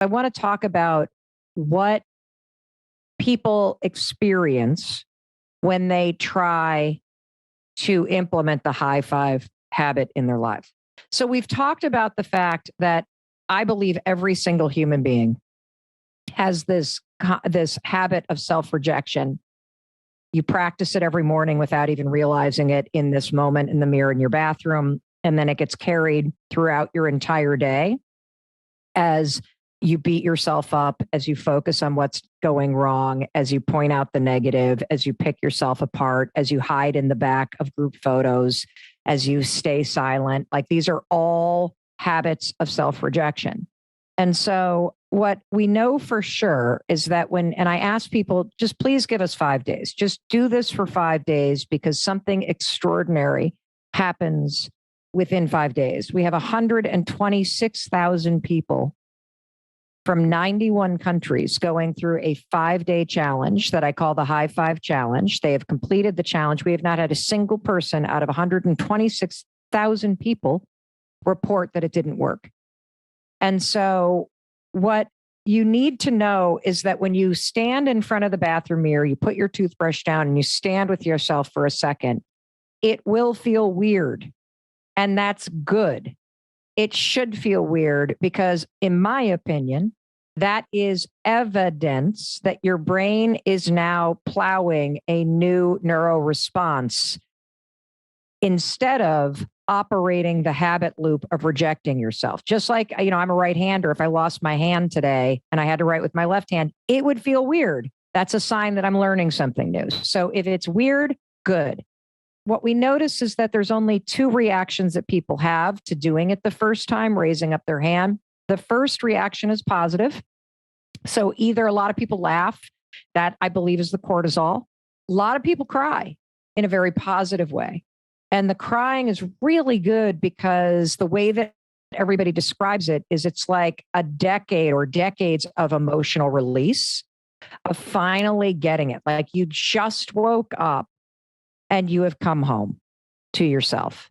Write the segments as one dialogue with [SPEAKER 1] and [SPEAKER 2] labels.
[SPEAKER 1] I want to talk about what people experience when they try to implement the high five habit in their lives. So we've talked about the fact that I believe every single human being has this habit of self-rejection. You practice it every morning without even realizing it in this moment in the mirror in your bathroom. And then it gets carried throughout your entire day as you beat yourself up, as you focus on what's going wrong, as you point out the negative, as you pick yourself apart, as you hide in the back of group photos, as you stay silent. Like these are all habits of self-rejection. And so what we know for sure is that and I ask people, just please give us 5 days, just do this for 5 days because something extraordinary happens within 5 days. We have 126,000 people from 91 countries going through a 5-day challenge that I call the High Five Challenge. They have completed the challenge. We have not had a single person out of 126,000 people report that it didn't work. And so what you need to know is that when you stand in front of the bathroom mirror, you put your toothbrush down and you stand with yourself for a second, it will feel weird. And that's good. It should feel weird because, in my opinion, that is evidence that your brain is now plowing a new neural response instead of operating the habit loop of rejecting yourself. Just like, I'm a right-hander. If I lost my hand today and I had to write with my left hand, it would feel weird. That's a sign that I'm learning something new. So if it's weird, good. What we notice is that there's only 2 reactions that people have to doing it the first time, raising up their hand. The first reaction is positive. So either a lot of people laugh, that I believe is the cortisol. A lot of people cry in a very positive way. And the crying is really good because the way that everybody describes it is it's like a decade or decades of emotional release, of finally getting it. Like you just woke up and you have come home to yourself.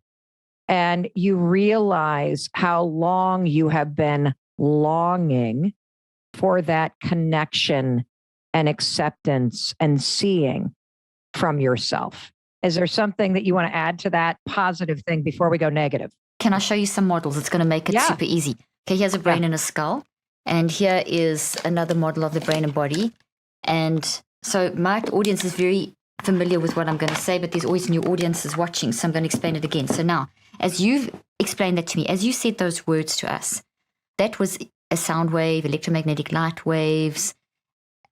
[SPEAKER 1] And you realize how long you have been longing for that connection and acceptance and seeing from yourself. Is there something that you want to add to that positive thing before we go negative?
[SPEAKER 2] Can I show you some models? It's going to make it super easy. Okay, here's a brain and a skull. And here is another model of the brain and body. And so my audience is very familiar with what I'm going to say, but there's always new audiences watching, so I'm going to explain it again. So now, as you've explained that to me, as you said those words to us, that was a sound wave, electromagnetic light waves.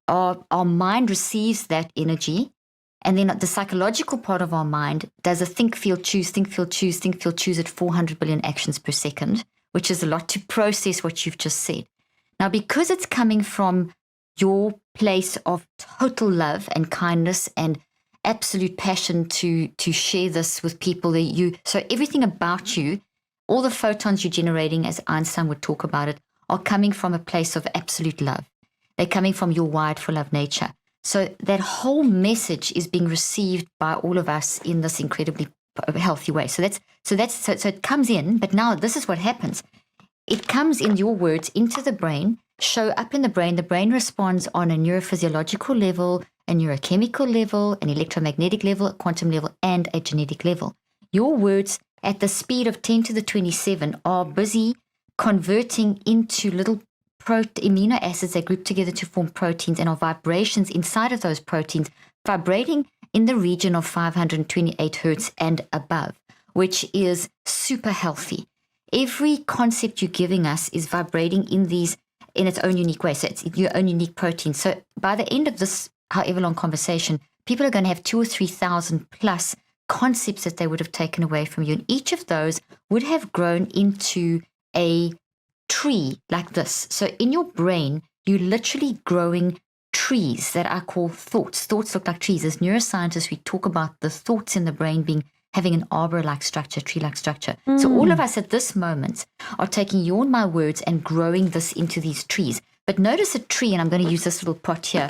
[SPEAKER 2] Our mind receives that energy, and then the psychological part of our mind does a think, feel, choose, think, feel, choose, think, feel, choose at 400 billion actions per second, which is a lot to process what you've just said. Now, because it's coming from your place of total love and kindness and absolute passion to share this with people, so everything about you, all the photons you're generating, as Einstein would talk about it, are coming from a place of absolute love. They're coming from your wired for love nature. So that whole message is being received by all of us in this incredibly healthy way. So it comes in, but now this is what happens. It comes in your words into the brain, show up in the brain. The brain responds on a neurophysiological level, a neurochemical level, an electromagnetic level, a quantum level, and a genetic level. Your words at the speed of 10 to the 27 are busy converting into little amino acids that group together to form proteins, and our vibrations inside of those proteins vibrating in the region of 528 hertz and above, which is super healthy. Every concept you're giving us is vibrating in its own unique way. So it's your own unique protein. So by the end of this, however long conversation, people are going to have 2,000 or 3,000 plus concepts that they would have taken away from you. And each of those would have grown into a tree like this. So in your brain, you're literally growing trees that I call thoughts. Thoughts look like trees. As neuroscientists, we talk about the thoughts in the brain having an arbor-like structure, tree-like structure. So all of us at this moment are taking your and my words and growing this into these trees. But notice a tree, and I'm going to use this little pot here.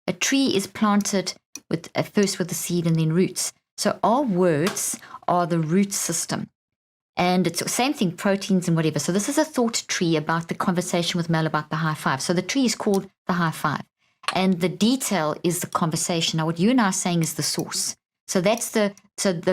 [SPEAKER 2] A tree is planted first with the seed and then roots. So our words are the root system. And it's the same thing, proteins and whatever. So this is a thought tree about the conversation with Mel about the high five. So the tree is called the high five. And the detail is the conversation. Now, what you and I are saying is the source. So that's the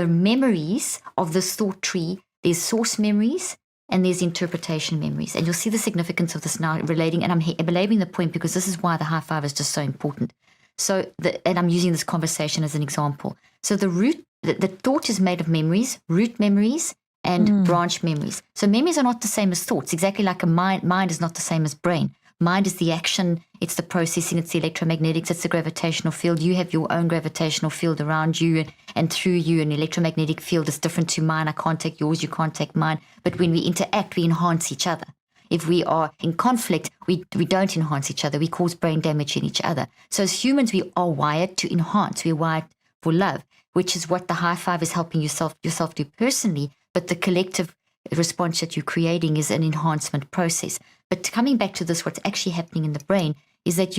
[SPEAKER 2] memories of this thought tree. There's source memories and there's interpretation memories. And you'll see the significance of this now relating. And I'm belaboring the point because this is why the high five is just so important. So, and I'm using this conversation as an example. So the thought is made of memories, root memories, and branch memories. So memories are not the same as thoughts, exactly like a mind. Mind is not the same as brain. Mind is the action, it's the processing, it's the electromagnetics, it's the gravitational field. You have your own gravitational field around you and through you. An electromagnetic field is different to mine. I can't take yours, you can't take mine. But when we interact, we enhance each other. If we are in conflict, we don't enhance each other. We cause brain damage in each other. So as humans, we are wired to enhance. We're wired for love, which is what the high five is helping yourself do personally. But the collective response that you're creating is an enhancement process. But coming back to this, what's actually happening in the brain is that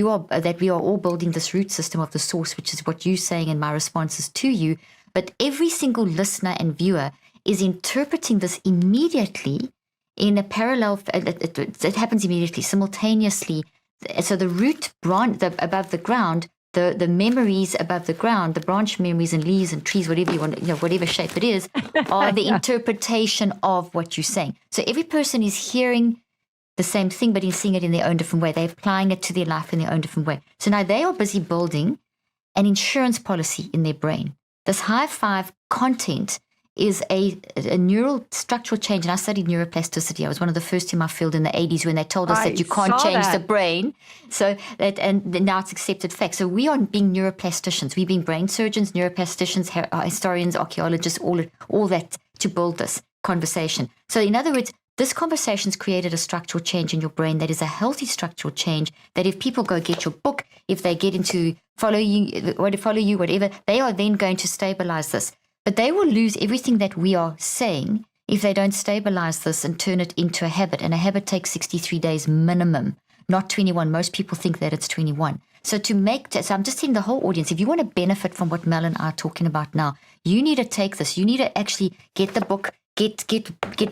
[SPEAKER 2] we are all building this root system of the source, which is what you're saying in my responses to you. But every single listener and viewer is interpreting this immediately in a parallel. It happens immediately, simultaneously. So the root branch above the ground, the memories above the ground, the branch memories and leaves and trees, whatever you want, whatever shape it is, are the interpretation of what you're saying. So every person is hearing the same thing, but he's seeing it in their own different way. They're applying it to their life in their own different way. So now they are busy building an insurance policy in their brain. This high five content is a neural structural change. And I studied neuroplasticity. I was one of the first in my field in the 80s when they told us that you can't change the brain. So that, and now it's accepted fact. So we are being neuroplasticians. We're being brain surgeons, neuroplasticians, historians, archaeologists, all that to build this conversation. So in other words, this conversation's created a structural change in your brain that is a healthy structural change that if people go get your book, if they get into follow you, whatever, they are then going to stabilize this. But they will lose everything that we are saying if they don't stabilize this and turn it into a habit. And a habit takes 63 days minimum, not 21. Most people think that it's 21. So so I'm just telling the whole audience, if you want to benefit from what Mel and I are talking about now, you need to take this. You need to actually get the book, get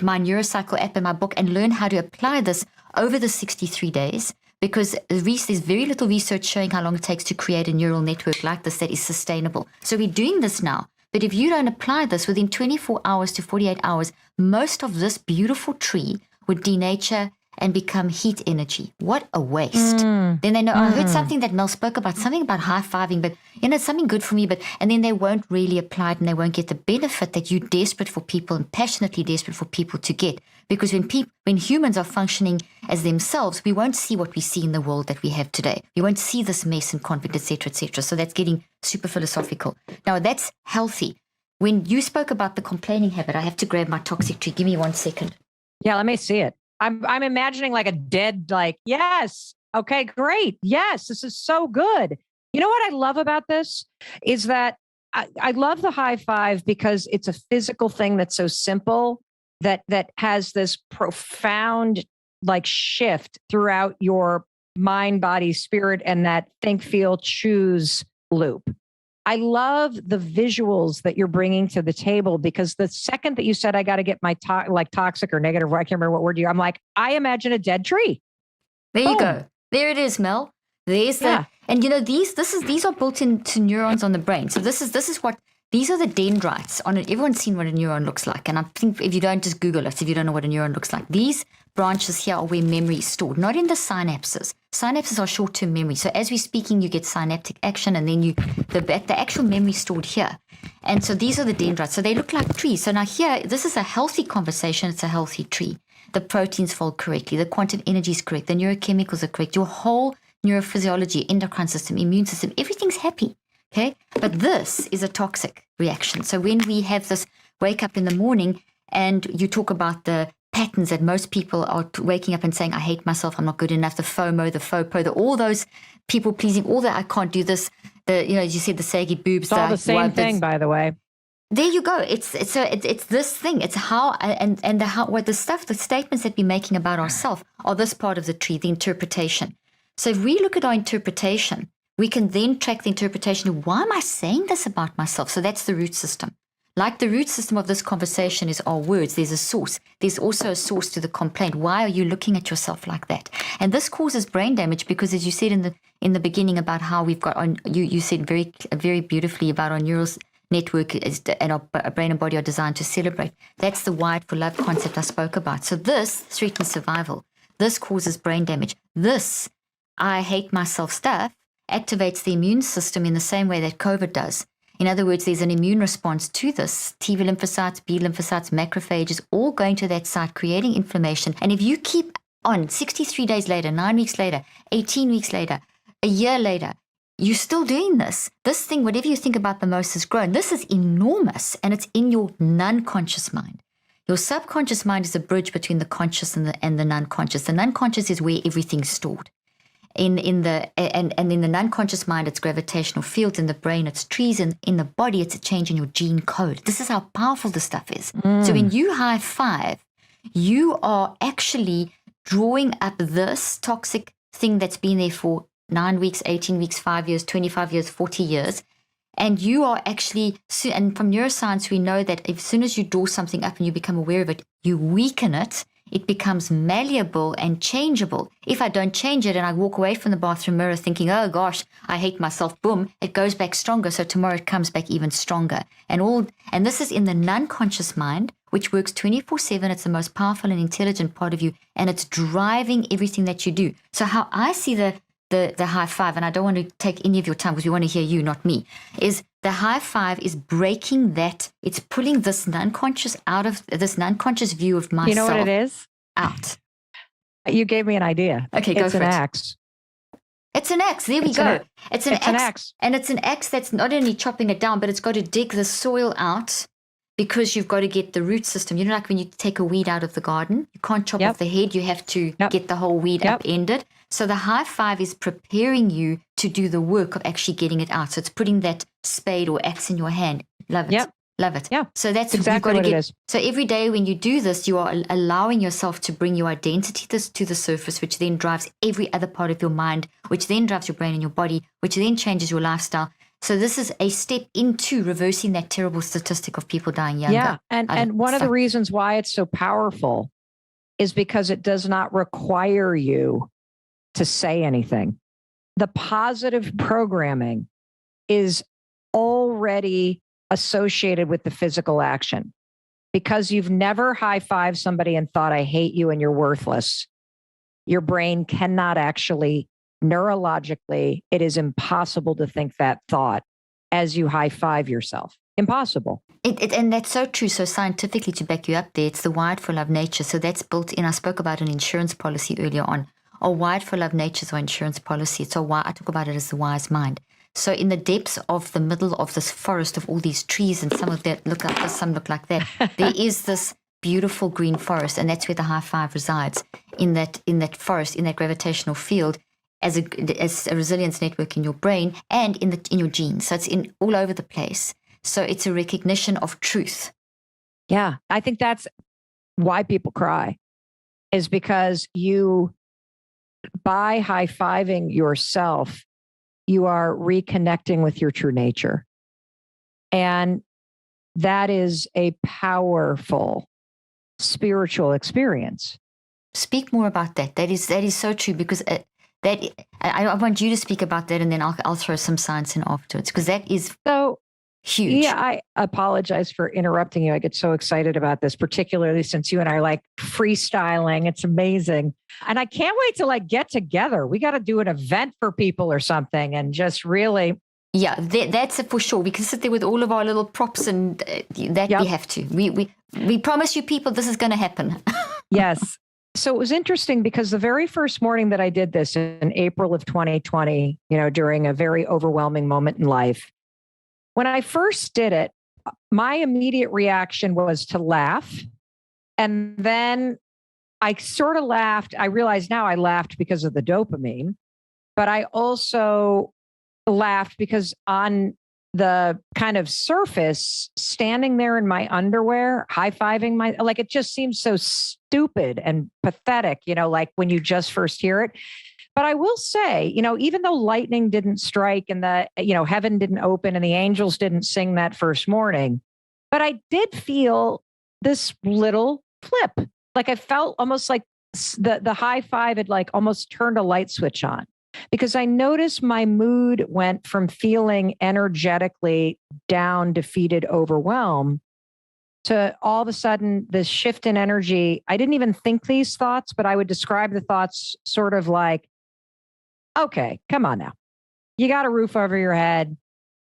[SPEAKER 2] my Neurocycle app in my book and learn how to apply this over the 63 days. Because there's very little research showing how long it takes to create a neural network like this that is sustainable. So we're doing this now. But if you don't apply this within 24 hours to 48 hours, most of this beautiful tree would denature and become heat energy. What a waste. Then they know, I heard something that Mel spoke about, something about high-fiving, but it's something good for me, and then they won't really apply it and they won't get the benefit that you're desperate for people and passionately desperate for people to get. Because when humans are functioning as themselves, we won't see what we see in the world that we have today. We won't see this mess and conflict, et cetera, et cetera. So that's getting super philosophical. Now, that's healthy. When you spoke about the complaining habit, I have to grab my toxic tree. Give me 1 second.
[SPEAKER 1] Yeah, let me see it. I'm imagining like a dead, yes. Okay, great. Yes, this is so good. You know what I love about this is that I love the high five because it's a physical thing that's so simple that has this profound shift throughout your mind, body, spirit, and that think, feel, choose loop. I love the visuals that you're bringing to the table because the second that you said, I got to get my toxic or negative, I can't remember what word I'm like, I imagine a dead tree.
[SPEAKER 2] There you go. There it is, Mel. There's and these are built into neurons on the brain. So this is what, these are the dendrites on it. Everyone's seen what a neuron looks like. And I think if you don't, just Google it if you don't know what a neuron looks like. These branches here are where memory is stored, not in the synapses. Synapses are short-term memory. So as we're speaking, you get synaptic action and then the actual memory stored here. And so these are the dendrites. So they look like trees. So now here, this is a healthy conversation. It's a healthy tree. The proteins fold correctly. The quantum energy is correct. The neurochemicals are correct. Your whole neurophysiology, endocrine system, immune system, everything's happy. Okay. But this is a toxic reaction. So when we have this wake up in the morning and you talk about the patterns that most people are waking up and saying, I hate myself, I'm not good enough, the FOMO, the FOPO, all those people pleasing, all that I can't do this, as you said, the saggy boobs.
[SPEAKER 1] It's all the same thing, by the way.
[SPEAKER 2] There you go. It's this thing. It's how the statements that we're making about ourselves are this part of the tree, the interpretation. So if we look at our interpretation, we can then track the interpretation of why am I saying this about myself? So that's the root system. like the root system of this conversation is our words. There's a source. There's also a source to the complaint. Why are you looking at yourself like that? And this causes brain damage because, as you said in the beginning about how we've got on, you said very beautifully about our neural network and our brain and body are designed to celebrate. That's the wired for love concept I spoke about. So this threatens survival. This causes brain damage. This I hate myself stuff activates the immune system in the same way that COVID does. In other words, there's an immune response to this. T lymphocytes, B lymphocytes, macrophages, all going to that site, creating inflammation. And if you keep on 63 days later, 9 weeks later, 18 weeks later, a year later, you're still doing this. This thing, whatever you think about the most, has grown. This is enormous, and it's in your non-conscious mind. Your subconscious mind is a bridge between the conscious and the non-conscious. The non-conscious is where everything's stored. In the non-conscious mind, it's gravitational fields. In the brain, it's trees. And in the body, it's a change in your gene code. This is how powerful this stuff is. So when you high five, you are actually drawing up this toxic thing that's been there for 9 weeks, 18 weeks, 5 years, 25 years, 40 years. And you are actually, and from neuroscience, we know that as soon as you draw something up and you become aware of it, you weaken it. It becomes malleable and changeable. If I don't change it and I walk away from the bathroom mirror thinking, oh gosh, I hate myself, boom, it goes back stronger. So tomorrow it comes back even stronger. And this is in the non-conscious mind, which works 24/7. It's the most powerful and intelligent part of you, and it's driving everything that you do. So how I see the high five, and I don't want to take any of your time because we want to hear you, not me, is the high five is breaking that. It's pulling this non-conscious out of this non-conscious view of myself.
[SPEAKER 1] You know what it is?
[SPEAKER 2] Out.
[SPEAKER 1] You gave me an idea.
[SPEAKER 2] Okay, go for it.
[SPEAKER 1] It's an axe.
[SPEAKER 2] It's an axe. There we go. It's an axe. And it's an axe that's not only chopping it down, but it's got to dig the soil out because you've got to get the root system. You know, like when you take a weed out of the garden, you can't chop off the head. You have to get the whole weed upended. So the high five is preparing you to do the work of actually getting it out. So it's putting that spade or axe in your hand. Love it. Yep. Love it. Yeah. So that's
[SPEAKER 1] exactly what it is.
[SPEAKER 2] So every day when you do this, you are allowing yourself to bring your identity to the surface, which then drives every other part of your mind, which then drives your brain and your body, which then changes your lifestyle. So this is a step into reversing that terrible statistic of people dying younger.
[SPEAKER 1] Yeah. And one of the reasons why it's so powerful is because it does not require you to say anything. The positive programming is already associated with the physical action. Because you've never high-fived somebody and thought, I hate you and you're worthless. Your brain cannot actually, neurologically, it is impossible to think that thought as you high-five yourself. Impossible.
[SPEAKER 2] And that's so true. So scientifically, to back you up there, it's the wired for love nature. So that's built in. I spoke about an insurance policy earlier on. Our wired for love nature is our insurance policy. So why I talk about it as the wise mind. So in the depths of the middle of this forest of all these trees, and some of that look like this, some look like that, there is this beautiful green forest, and that's where the high five resides, in that forest, in that gravitational field, as a resilience network in your brain and in your genes. So it's in all over the place. So it's a recognition of truth.
[SPEAKER 1] Yeah, I think that's why people cry, is because by high-fiving yourself, you are reconnecting with your true nature. And that is a powerful spiritual experience.
[SPEAKER 2] Speak more about that. That is so true, because I want you to speak about that, and then I'll throw some science in afterwards, because that is so huge.
[SPEAKER 1] Yeah, I apologize for interrupting you. I get so excited about this, particularly since you and I like freestyling. It's amazing. And I can't wait to get together. We got to do an event for people or something and just really.
[SPEAKER 2] Yeah, that's it for sure. We can sit there with all of our little props and that we have to. We promise you people this is going to happen.
[SPEAKER 1] Yes. So it was interesting because the very first morning that I did this in April of 2020, during a very overwhelming moment in life, when I first did it, my immediate reaction was to laugh. And then I sort of laughed. I realize now I laughed because of the dopamine, but I also laughed because on the kind of surface, standing there in my underwear, high-fiving it just seems so stupid and pathetic, like when you just first hear it. But I will say, even though lightning didn't strike and heaven didn't open and the angels didn't sing that first morning, But I did feel this little flip. Like I felt almost like the high five had like almost turned a light switch on, because I noticed my mood went from feeling energetically down, defeated, overwhelmed, to all of a sudden this shift in energy. I didn't even think these thoughts, but I would describe the thoughts sort of like, okay, come on now. You got a roof over your head.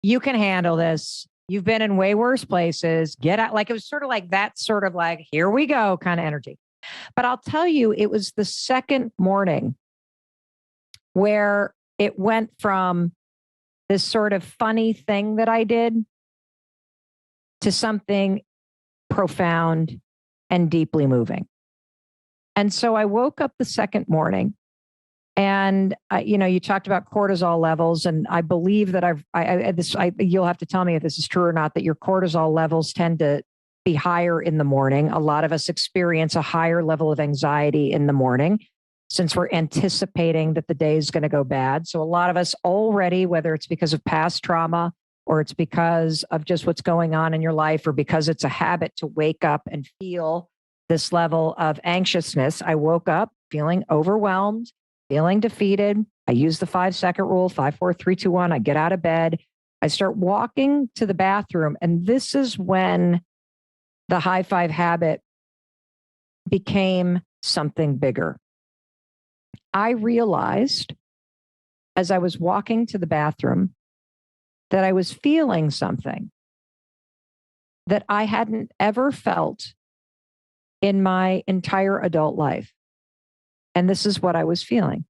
[SPEAKER 1] You can handle this. You've been in way worse places. Get out. Like it was sort of like that, sort of like, here we go kind of energy. But I'll tell you, it was the second morning where it went from this sort of funny thing that I did to something profound and deeply moving. And so I woke up the second morning, and you talked about cortisol levels, and I believe that you'll have to tell me if this is true or not, that your cortisol levels tend to be higher in the morning. A lot of us experience a higher level of anxiety in the morning, since we're anticipating that the day is going to go bad. So a lot of us already, whether it's because of past trauma, or it's because of just what's going on in your life, or because it's a habit to wake up and feel this level of anxiousness. I woke up feeling overwhelmed, feeling defeated. I use the 5-second rule, 5, 4, 3, 2, 1. I get out of bed. I start walking to the bathroom. And this is when the high five habit became something bigger. I realized as I was walking to the bathroom that I was feeling something that I hadn't ever felt in my entire adult life. And this is what I was feeling.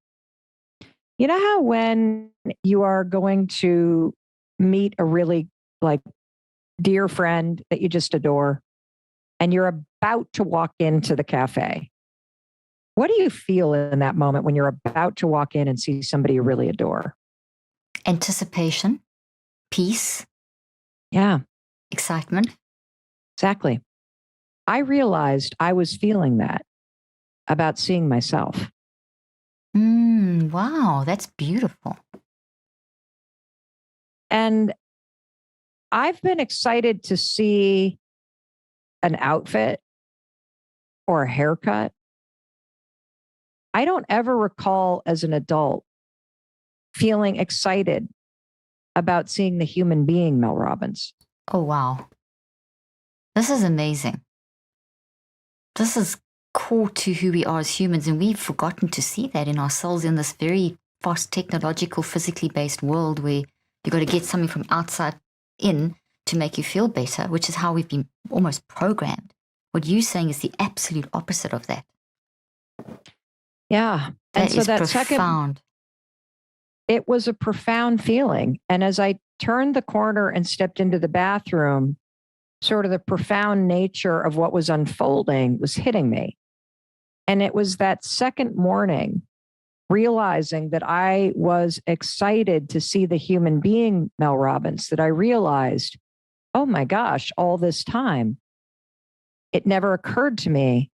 [SPEAKER 1] You know how when you are going to meet a really like dear friend that you just adore, and you're about to walk into the cafe, what do you feel in that moment when you're about to walk in and see somebody you really adore?
[SPEAKER 2] Anticipation, peace.
[SPEAKER 1] Yeah.
[SPEAKER 2] Excitement.
[SPEAKER 1] Exactly. I realized I was feeling that about seeing myself.
[SPEAKER 2] Wow, that's beautiful.
[SPEAKER 1] And I've been excited to see an outfit or a haircut. I don't ever recall as an adult feeling excited about seeing the human being Mel Robbins.
[SPEAKER 2] Oh, wow. This is amazing. This is core to who we are as humans, and we've forgotten to see that in ourselves in this very fast, technological, physically based world where you've got to get something from outside in to make you feel better, which is how we've been almost programmed. What you're saying is the absolute opposite of that.
[SPEAKER 1] Yeah.
[SPEAKER 2] And so that profound.
[SPEAKER 1] It was a profound feeling. And as I turned the corner and stepped into the bathroom, sort of the profound nature of what was unfolding was hitting me. And it was that second morning, realizing that I was excited to see the human being Mel Robbins, that I realized, oh my gosh, all this time, it never occurred to me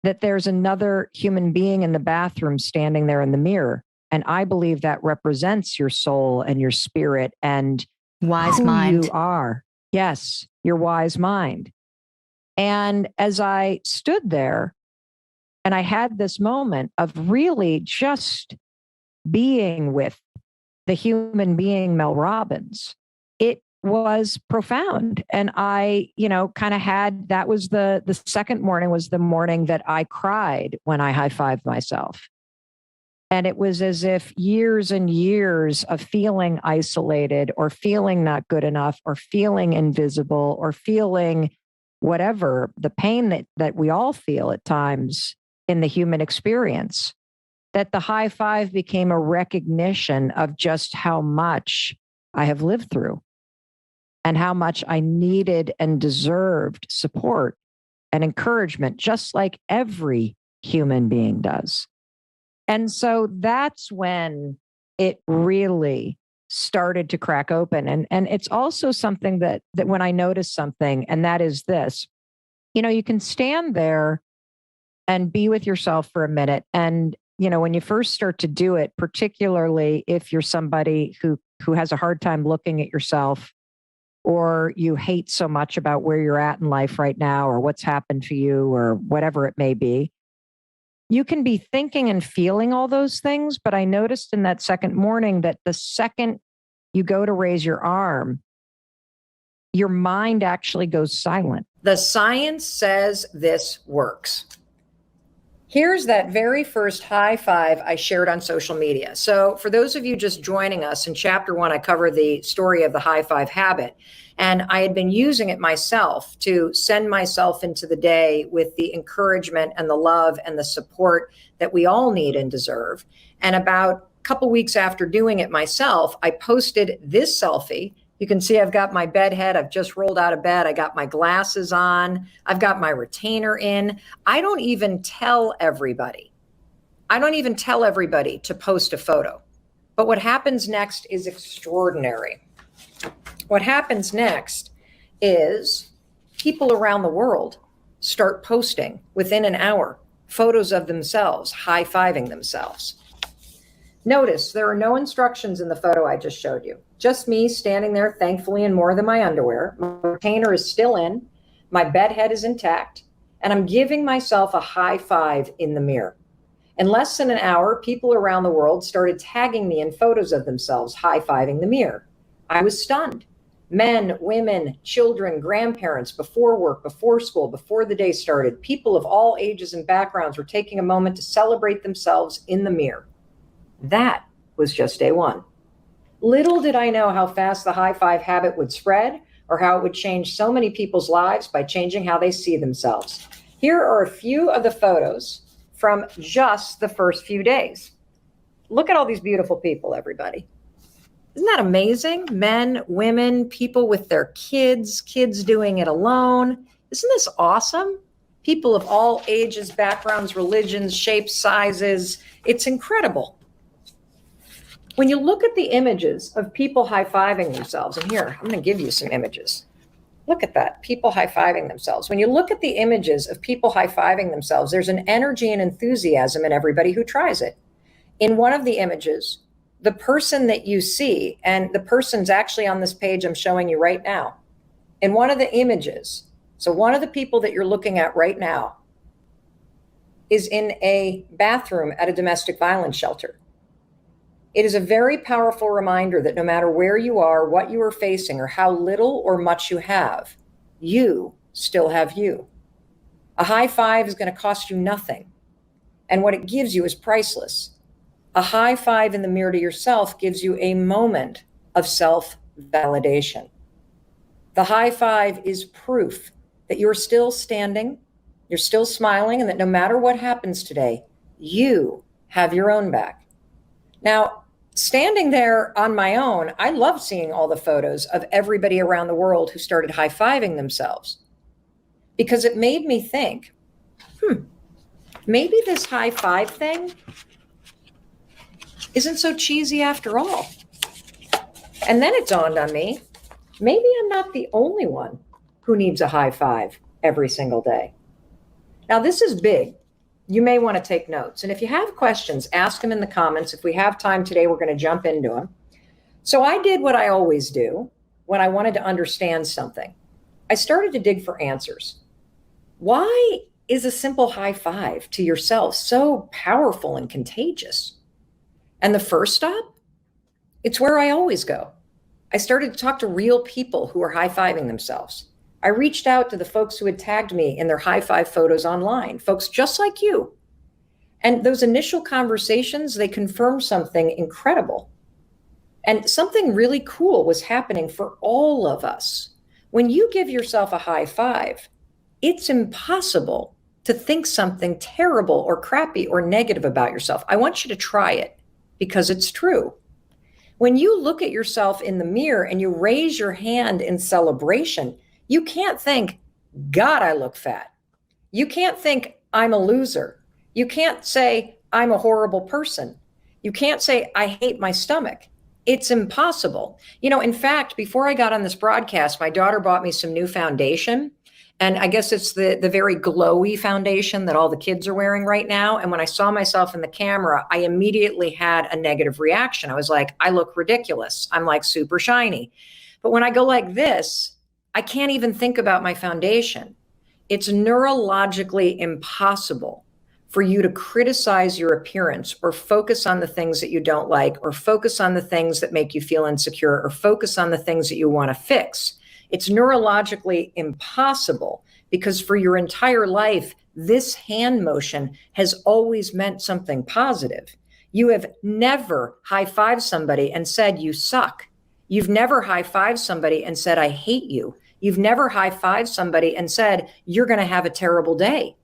[SPEAKER 1] that there's another human being in the bathroom standing there in the mirror. And I believe that represents your soul and your spirit and
[SPEAKER 2] wise mind.
[SPEAKER 1] You are. Yes, your wise mind. And as I stood there and I had this moment of really just being with the human being Mel Robbins, it was profound. And I, kind of had, that was the second morning was the morning that I cried when I high-fived myself. And it was as if years and years of feeling isolated or feeling not good enough or feeling invisible or feeling whatever, the pain that we all feel at times in the human experience, that the high five became a recognition of just how much I have lived through and how much I needed and deserved support and encouragement, just like every human being does. And so that's when it really started to crack open. And it's also something that when I notice something, and that is this, you can stand there and be with yourself for a minute. And, when you first start to do it, particularly if you're somebody who has a hard time looking at yourself, or you hate so much about where you're at in life right now, or what's happened to you, or whatever it may be. You can be thinking and feeling all those things, but I noticed in that second morning that the second you go to raise your arm, your mind actually goes silent. The science says this works. Here's that very first high five I shared on social media. So for those of you just joining us, in chapter 1, I cover the story of the high five habit. And I had been using it myself to send myself into the day with the encouragement and the love and the support that we all need and deserve. And about a couple weeks after doing it myself, I posted this selfie. You can see I've got my bed head. I've just rolled out of bed. I got my glasses on. I've got my retainer in. I don't even tell everybody to post a photo. But what happens next is extraordinary. What happens next is people around the world start posting within an hour photos of themselves, high-fiving themselves. Notice there are no instructions in the photo I just showed you. Just me standing there, thankfully, in more than my underwear. My retainer is still in, my bed head is intact, and I'm giving myself a high five in the mirror. In less than an hour, people around the world started tagging me in photos of themselves high-fiving the mirror. I was stunned. Men, women, children, grandparents, before work, before school, before the day started, people of all ages and backgrounds were taking a moment to celebrate themselves in the mirror. That was just day 1. Little did I know how fast the high five habit would spread, or how it would change so many people's lives by changing how they see themselves. Here are a few of the photos from just the first few days. Look at all these beautiful people, everybody. Isn't that amazing? Men, women, people with their kids doing it alone. Isn't this awesome? People of all ages, backgrounds, religions, shapes, sizes. It's incredible. When you look at the images of people high-fiving themselves, and here, I'm going to give you some images. Look at that, people high-fiving themselves. When you look at the images of people high-fiving themselves, there's an energy and enthusiasm in everybody who tries it. In one of the images, the person that you see, and the person's actually on this page I'm showing you right now. In one of the images, so one of the people that you're looking at right now is in a bathroom at a domestic violence shelter. It is a very powerful reminder that no matter where you are, what you are facing, or how little or much you have, you still have you. A high five is going to cost you nothing, and what it gives you is priceless. A high five in the mirror to yourself gives you a moment of self-validation. The high five is proof that you're still standing, you're still smiling, and that no matter what happens today, you have your own back. Now, standing there on my own, I love seeing all the photos of everybody around the world who started high-fiving themselves, because it made me think, maybe this high five thing isn't so cheesy after all. And then it dawned on me, maybe I'm not the only one who needs a high five every single day. Now, this is big. You may want to take notes. And if you have questions, ask them in the comments. If we have time today, we're going to jump into them. So I did what I always do when I wanted to understand something. I started to dig for answers. Why is a simple high five to yourself so powerful and contagious? And the first stop, it's where I always go. I started to talk to real people who are high-fiving themselves. I reached out to the folks who had tagged me in their high five photos online, folks just like you. And those initial conversations, they confirmed something incredible. And something really cool was happening for all of us. When you give yourself a high five, it's impossible to think something terrible or crappy or negative about yourself. I want you to try it because it's true. When you look at yourself in the mirror and you raise your hand in celebration, you can't think, God, I look fat. You can't think, I'm a loser. You can't say, I'm a horrible person. You can't say, I hate my stomach. It's impossible. You know, in fact, before I got on this broadcast, my daughter bought me some new foundation. And I guess it's the very glowy foundation that all the kids are wearing right now. And when I saw myself in the camera, I immediately had a negative reaction. I was like, I look ridiculous. I'm like super shiny. But when I go like this, I can't even think about my foundation. It's neurologically impossible for you to criticize your appearance or focus on the things that you don't like, or focus on the things that make you feel insecure, or focus on the things that you want to fix. It's neurologically impossible because for your entire life, this hand motion has always meant something positive. You have never high-fived somebody and said, you suck. You've never high-fived somebody and said, I hate you. You've never high-fived somebody and said, you're going to have a terrible day.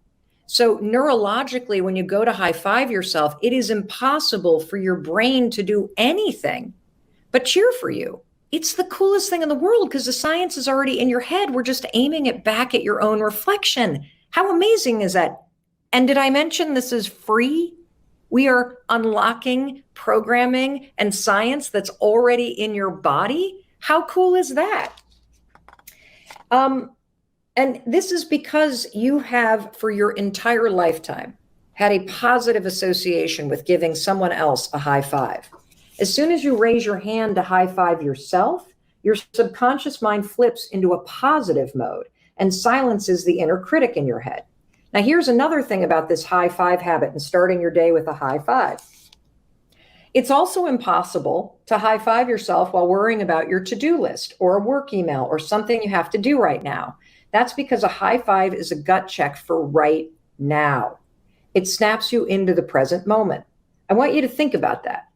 [SPEAKER 1] So neurologically, when you go to high-five yourself, it is impossible for your brain to do anything but cheer for you. It's the coolest thing in the world because the science is already in your head. We're just aiming it back at your own reflection. How amazing is that? And did I mention this is free? We are unlocking programming and science that's already in your body. How cool is that? And this is because you have, for your entire lifetime, had a positive association with giving someone else a high five. As soon as you raise your hand to high five yourself, your subconscious mind flips into a positive mode and silences the inner critic in your head. Now, here's another thing about this high five habit and starting your day with a high five. It's also impossible to high five yourself while worrying about your to-do list or a work email or something you have to do right now. That's because a high five is a gut check for right now. It snaps you into the present moment. I want you to think about that.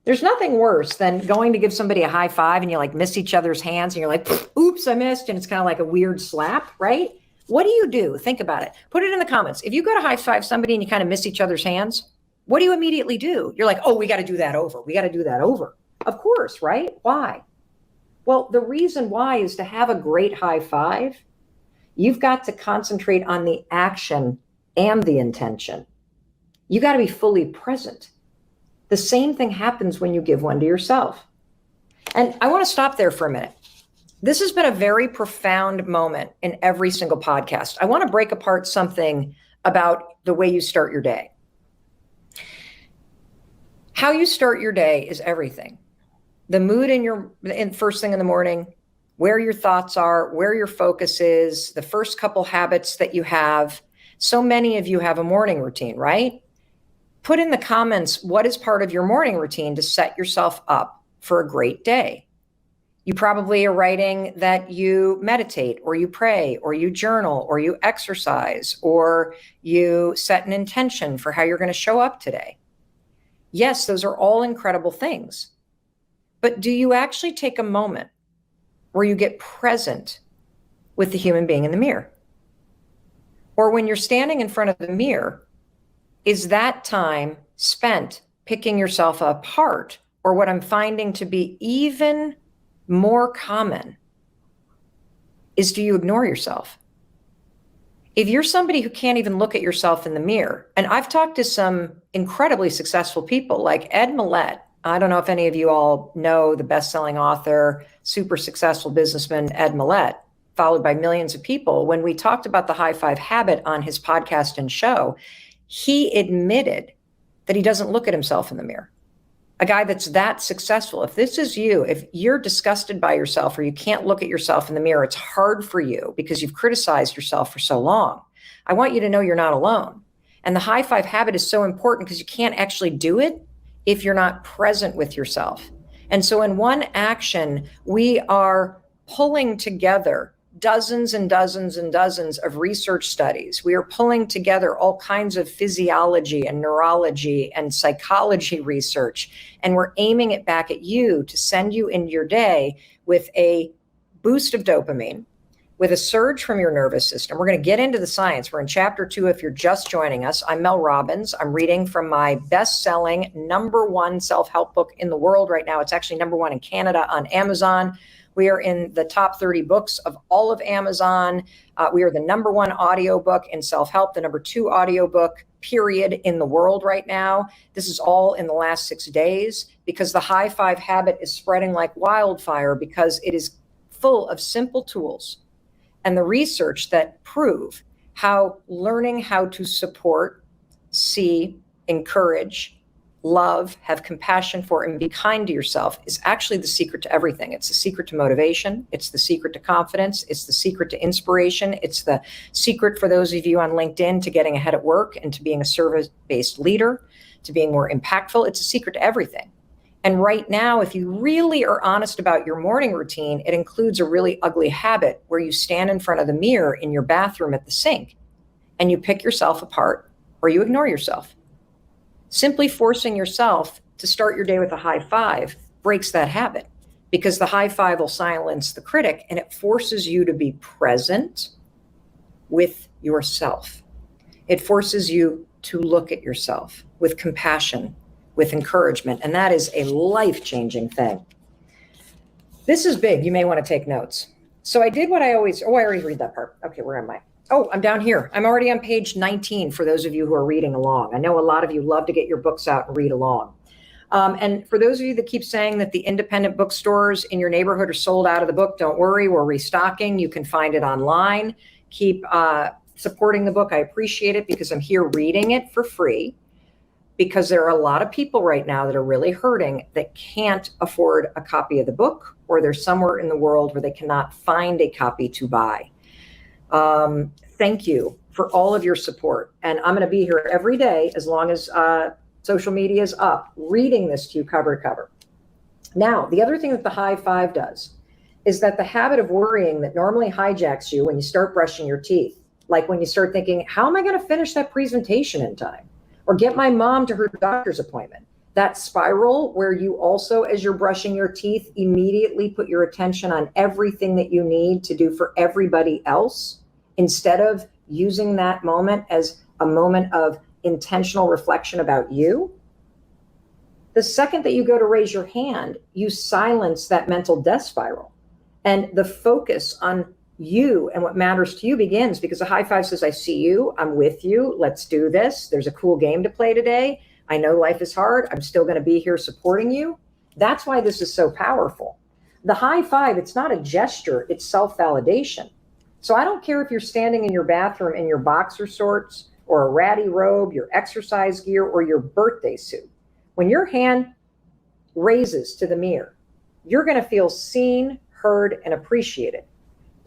[SPEAKER 1] There's nothing worse than going to give somebody a high five and you like miss each other's hands and you're like, oops, I missed. And it's kind of like a weird slap, right? What do? Think about it. Put it in the comments. If you go to high five somebody and you kind of miss each other's hands, what do you immediately do? You're like, oh, we got to do that over. We got to do that over. Of course, right? Why? Well, the reason why is to have a great high five, you've got to concentrate on the action and the intention. You got to be fully present. The same thing happens when you give one to yourself. And I want to stop there for a minute. This has been a very profound moment in every single podcast. I want to break apart something about the way you start your day. How you start your day is everything. The mood in first thing in the morning, where your thoughts are, where your focus is, the first couple habits that you have. So many of you have a morning routine, right? Put in the comments, what is part of your morning routine to set yourself up for a great day? You probably are writing that you meditate or you pray or you journal or you exercise or you set an intention for how you're going to show up today. Yes, those are all incredible things. But do you actually take a moment where you get present with the human being in the mirror? Or when you're standing in front of the mirror, is that time spent picking yourself apart? Or what I'm finding to be even more common is, do you ignore yourself? If you're somebody who can't even look at yourself in the mirror, and I've talked to some incredibly successful people like Ed Mylett. I don't know if any of you all know the best-selling author, super successful businessman, Ed Mylett, followed by millions of people. When we talked about the high five habit on his podcast and show, he admitted that he doesn't look at himself in the mirror. A guy that's that successful. If this is you, if you're disgusted by yourself or you can't look at yourself in the mirror, it's hard for you because you've criticized yourself for so long. I want you to know you're not alone. And the high five habit is so important because you can't actually do it if you're not present with yourself. And so in one action, we are pulling together dozens and dozens and dozens of research studies. We are pulling together all kinds of physiology and neurology and psychology research, and we're aiming it back at you to send you into your day with a boost of dopamine, with a surge from your nervous system. We're going to get into the science. We're in chapter 2 if you're just joining us. I'm Mel Robbins. I'm reading from my best-selling #1 self-help book in the world right now. It's actually #1 in Canada on Amazon. We are in the top 30 books of all of Amazon. We are the #1 audiobook in self-help, the #2 audiobook, period, in the world right now. This is all in the last 6 days because the high five habit is spreading like wildfire because it is full of simple tools and the research that prove how learning how to support, see, encourage, love, have compassion for, and be kind to yourself is actually the secret to everything. It's the secret to motivation. It's the secret to confidence. It's the secret to inspiration. It's the secret for those of you on LinkedIn to getting ahead at work and to being a service-based leader, to being more impactful. It's a secret to everything. And right now, if you really are honest about your morning routine, it includes a really ugly habit where you stand in front of the mirror in your bathroom at the sink and you pick yourself apart or you ignore yourself. Simply forcing yourself to start your day with a high five breaks that habit, because the high five will silence the critic and it forces you to be present with yourself. It forces you to look at yourself with compassion, with encouragement, and that is a life-changing thing. This is big. You may want to take notes. So I did what I already read that part. Okay, where am I? Oh, I'm down here. I'm already on page 19 for those of you who are reading along. I know a lot of you love to get your books out and read along. And for those of you that keep saying that the independent bookstores in your neighborhood are sold out of the book, don't worry, we're restocking. You can find it online. Keep supporting the book. I appreciate it because I'm here reading it for free, because there are a lot of people right now that are really hurting that can't afford a copy of the book, or they're somewhere in the world where they cannot find a copy to buy. Thank you for all of your support. And I'm going to be here every day as long as social media is up, reading this to you cover to cover. Now, the other thing that the high five does is that the habit of worrying that normally hijacks you when you start brushing your teeth, like when you start thinking, how am I going to finish that presentation in time? Or get my mom to her doctor's appointment. That spiral where you also, as you're brushing your teeth, immediately put your attention on everything that you need to do for everybody else, instead of using that moment as a moment of intentional reflection about you. The second that you go to raise your hand, you silence that mental death spiral. And the focus on you and what matters to you begins, because a high five says, I see you, I'm with you, let's do this. There's a cool game to play today. I know life is hard. I'm still going to be here supporting you. That's why this is so powerful. The high five, it's not a gesture, it's self-validation. So I don't care if you're standing in your bathroom in your boxer shorts or a ratty robe, your exercise gear, or your birthday suit. When your hand raises to the mirror, you're going to feel seen, heard, and appreciated.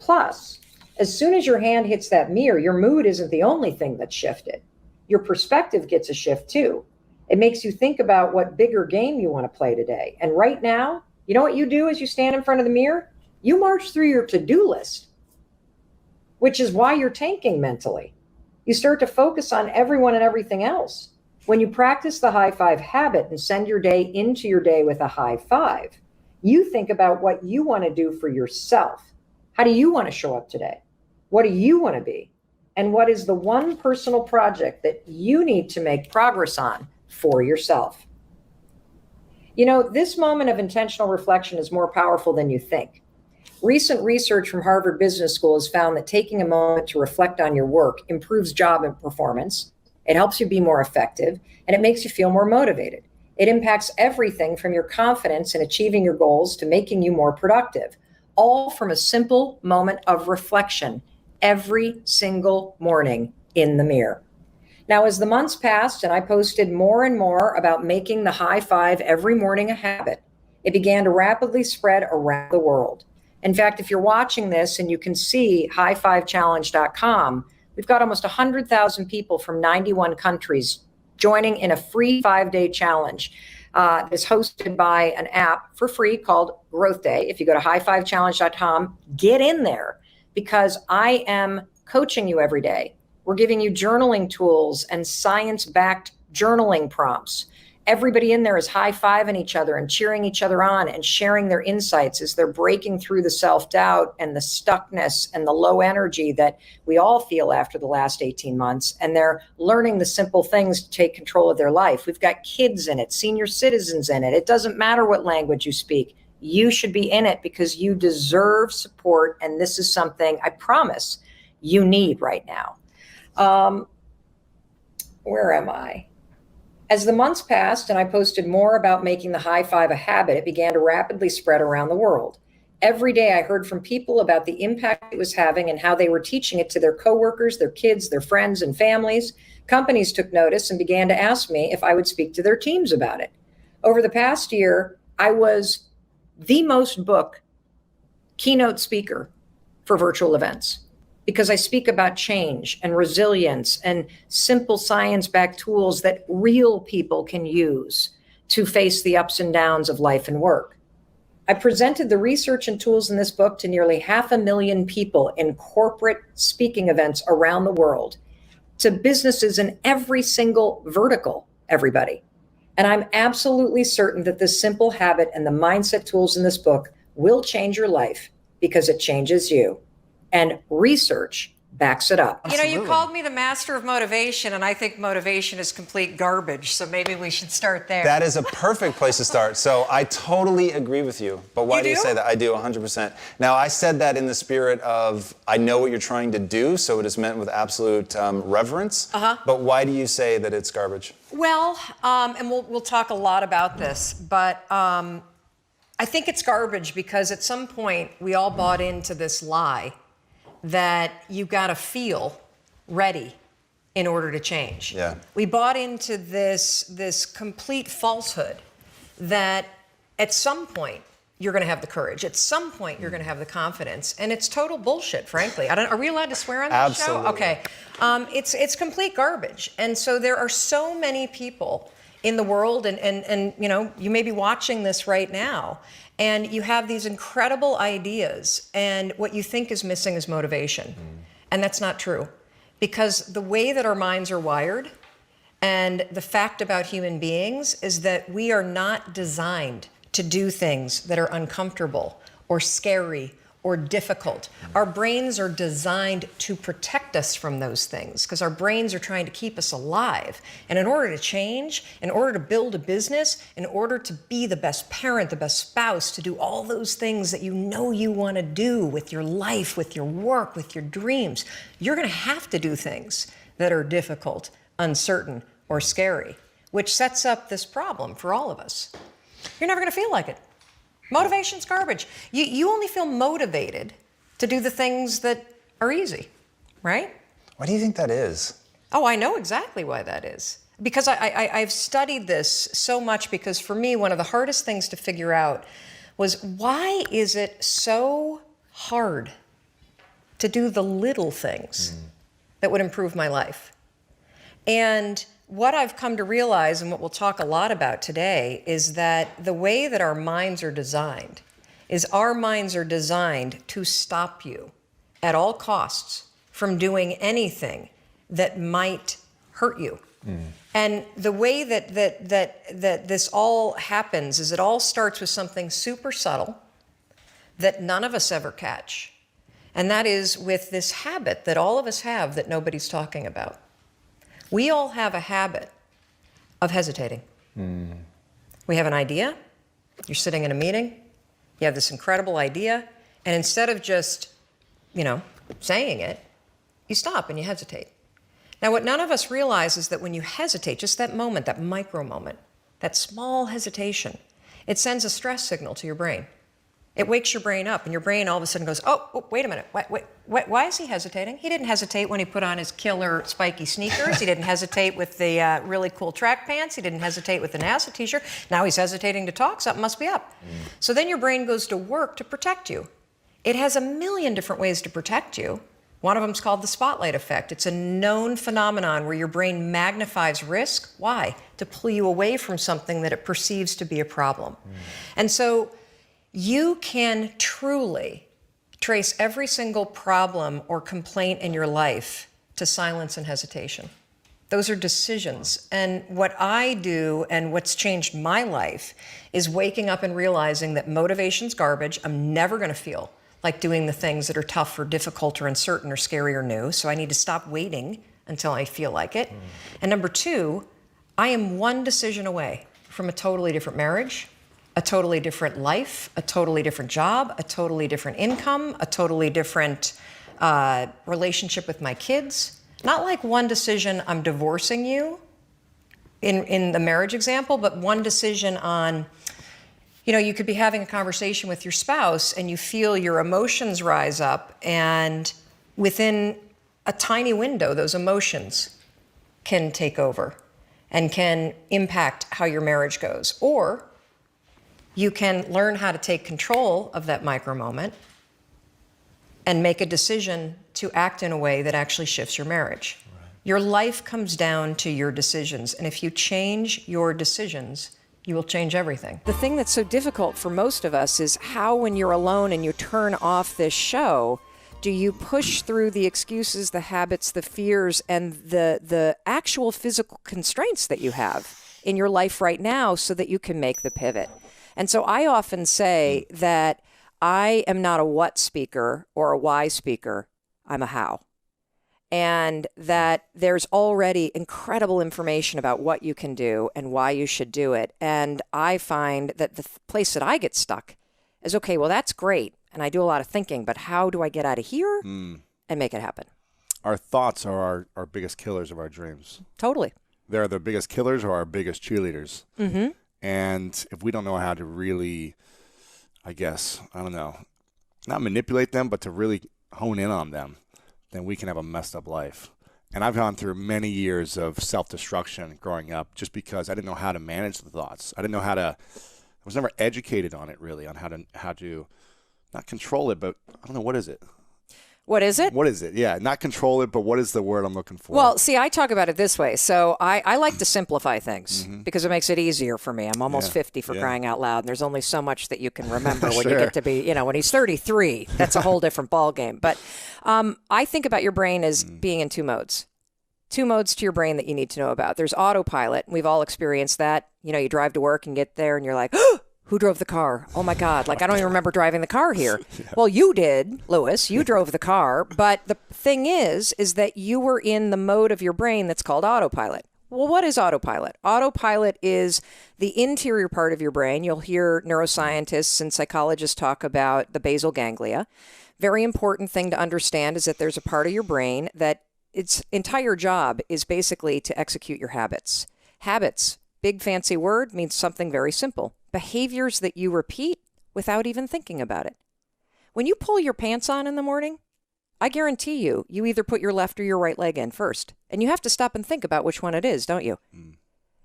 [SPEAKER 1] Plus, as soon as your hand hits that mirror, your mood isn't the only thing that's shifted. Your perspective gets a shift too. It makes you think about what bigger game you want to play today. And right now, you know what you do as you stand in front of the mirror? You march through your to-do list, which is why you're tanking mentally. You start to focus on everyone and everything else. When you practice the high five habit and send your day into your day with a high five, you think about what you want to do for yourself. How do you want to show up today? What do you want to be? And what is the one personal project that you need to make progress on for yourself? You know, this moment of intentional reflection is more powerful than you think. Recent research from Harvard Business School has found that taking a moment to reflect on your work improves job and performance. It helps you be more effective, and it makes you feel more motivated. It impacts everything from your confidence in achieving your goals to making you more productive, all from a simple moment of reflection every single morning in the mirror. Now, as the months passed and I posted more and more about making the high five every morning a habit, it began to rapidly spread around the world. In fact, if you're watching this and you can see highfivechallenge.com, we've got almost 100,000 people from 91 countries joining in a free 5-day challenge. That's hosted by an app for free called Growth Day. If you go to highfivechallenge.com, get in there, because I am coaching you every day. We're giving you journaling tools and science-backed journaling prompts. Everybody in there is high-fiving each other and cheering each other on and sharing their insights as they're breaking through the self-doubt and the stuckness and the low energy that we all feel after the last 18 months. And they're learning the simple things to take control of their life. We've got kids in it, senior citizens in it. It doesn't matter what language you speak. You should be in it because you deserve support. And this is something I promise you need right now. Where am I? As the months passed and I posted more about making the high five a habit, it began to rapidly spread around the world. Every day I heard from people about the impact it was having and how they were teaching it to their coworkers, their kids, their friends and families. Companies took notice and began to ask me if I would speak to their teams about it. Over the past year, I was the most booked keynote speaker for virtual events because I speak about change and resilience and simple science-backed tools that real people can use to face the ups and downs of life and work. I presented the research and tools in this book to nearly 500,000 people in corporate speaking events around the world, to businesses in every single vertical, everybody. And I'm absolutely certain that this simple habit and the mindset tools in this book will change your life because it changes you. And research backs it up.
[SPEAKER 3] You know, you called me the master of motivation, and I think motivation is complete garbage, so maybe we should start there.
[SPEAKER 4] That is a perfect place to start. So I totally agree with you. But why do you say that? I do, 100%. Now, I said that in the spirit of, I know what you're trying to do, so it is meant with absolute reverence. But why do you say that it's garbage?
[SPEAKER 3] Well, and we'll talk a lot about this, but I think it's garbage because at some point we all bought into this lie that you got to feel ready in order to change.
[SPEAKER 4] Yeah.
[SPEAKER 3] We bought into this complete falsehood that at some point you're going to have the courage. At some point you're going to have the confidence, and it's total bullshit, frankly. Are we allowed to swear on this show?
[SPEAKER 4] Absolutely.
[SPEAKER 3] Okay. It's complete garbage, and so there are so many people in the world, and you know, you may be watching this right now, and you have these incredible ideas, and what you think is missing is motivation. And that's not true. Because the way that our minds are wired, and the fact about human beings, is that we are not designed to do things that are uncomfortable or scary or difficult. Our brains are designed to protect us from those things because our brains are trying to keep us alive. And in order to change, in order to build a business, in order to be the best parent, the best spouse, to do all those things that you know you want to do with your life, with your work, with your dreams, you're going to have to do things that are difficult, uncertain, or scary, which sets up this problem for all of us. You're never going to feel like it. Motivation's garbage. You only feel motivated to do the things that are easy, right?
[SPEAKER 4] Why do you think that is?
[SPEAKER 3] Oh, I know exactly why that is. Because I've studied this so much, because for me, one of the hardest things to figure out was, why is it so hard to do the little things that would improve my life? And what I've come to realize, and what we'll talk a lot about today, is that the way that our minds are designed is our minds are designed to stop you at all costs from doing anything that might hurt you. And the way that this all happens is it all starts with something super subtle that none of us ever catch. And that is with this habit that all of us have that nobody's talking about. We all have a habit of hesitating. We have an idea. You're sitting in a meeting. You have this incredible idea. And instead of just, saying it, you stop and you hesitate. Now, what none of us realize is that when you hesitate, just that moment, that micro moment, that small hesitation, it sends a stress signal to your brain. It wakes your brain up, and your brain all of a sudden goes, oh, wait a minute. Why is he hesitating? He didn't hesitate when he put on his killer spiky sneakers. He didn't hesitate with the really cool track pants. He didn't hesitate with the NASA t-shirt. Now he's hesitating to talk. Something must be up. So then your brain goes to work to protect you. It has a million different ways to protect you. One of them is called the spotlight effect. It's a known phenomenon where your brain magnifies risk. Why? To pull you away from something that it perceives to be a problem. And so you can truly trace every single problem or complaint in your life to silence and hesitation. Those are decisions. And what I do, and what's changed my life, is waking up and realizing that motivation's garbage. I'm never going to feel like doing the things that are tough or difficult or uncertain or scary or new. So I need to stop waiting until I feel like it. And number two, I am one decision away from a totally different marriage, a totally different life, a totally different job, a totally different income, a totally different relationship with my kids. Not like one decision, I'm divorcing you in the marriage example, but one decision on, you could be having a conversation with your spouse and you feel your emotions rise up, and within a tiny window, those emotions can take over and can impact how your marriage goes. Or you can learn how to take control of that micro moment and make a decision to act in a way that actually shifts your marriage. Right. Your life comes down to your decisions. And if you change your decisions, you will change everything. The thing that's so difficult for most of us is how, when you're alone and you turn off this show, do you push through the excuses, the habits, the fears, and the actual physical constraints that you have in your life right now so that you can make the pivot? And so I often say that I am not a what speaker or a why speaker, I'm a how. And that there's already incredible information about what you can do and why you should do it. And I find that the place that I get stuck is, okay, well, that's great. And I do a lot of thinking, but how do I get out of here and make it happen?
[SPEAKER 5] Our thoughts are our biggest killers of our dreams.
[SPEAKER 3] Totally.
[SPEAKER 5] They're the biggest killers or our biggest cheerleaders. Mm-hmm. And if we don't know how to really, I guess, I don't know, not manipulate them, but to really hone in on them, then we can have a messed up life. And I've gone through many years of self-destruction growing up just because I didn't know how to manage the thoughts. I was never educated on it really, on how to not control it, but I don't know, what is it?
[SPEAKER 3] What is it?
[SPEAKER 5] What is it? Yeah, not control it, but what is the word I'm looking for?
[SPEAKER 3] Well, see, I talk about it this way. So I like to simplify things because it makes it easier for me. I'm almost 50 for crying out loud, and there's only so much that you can remember when you get to be, when he's 33, that's a whole different ballgame. But I think about your brain as being in two modes. Two modes to your brain that you need to know about. There's autopilot. We've all experienced that. You drive to work and get there, and you're like, oh, who drove the car? Oh my God. I don't even remember driving the car here. Yeah. Well, you did, Lewis. You drove the car. But the thing is that you were in the mode of your brain that's called autopilot. Well, what is autopilot? Autopilot is the interior part of your brain. You'll hear neuroscientists and psychologists talk about the basal ganglia. Very important thing to understand is that there's a part of your brain that its entire job is basically to execute your habits. Habits, big fancy word, means something very simple. Behaviors that you repeat without even thinking about it. When you pull your pants on in the morning, I guarantee you either put your left or your right leg in first. And you have to stop and think about which one it is, don't you?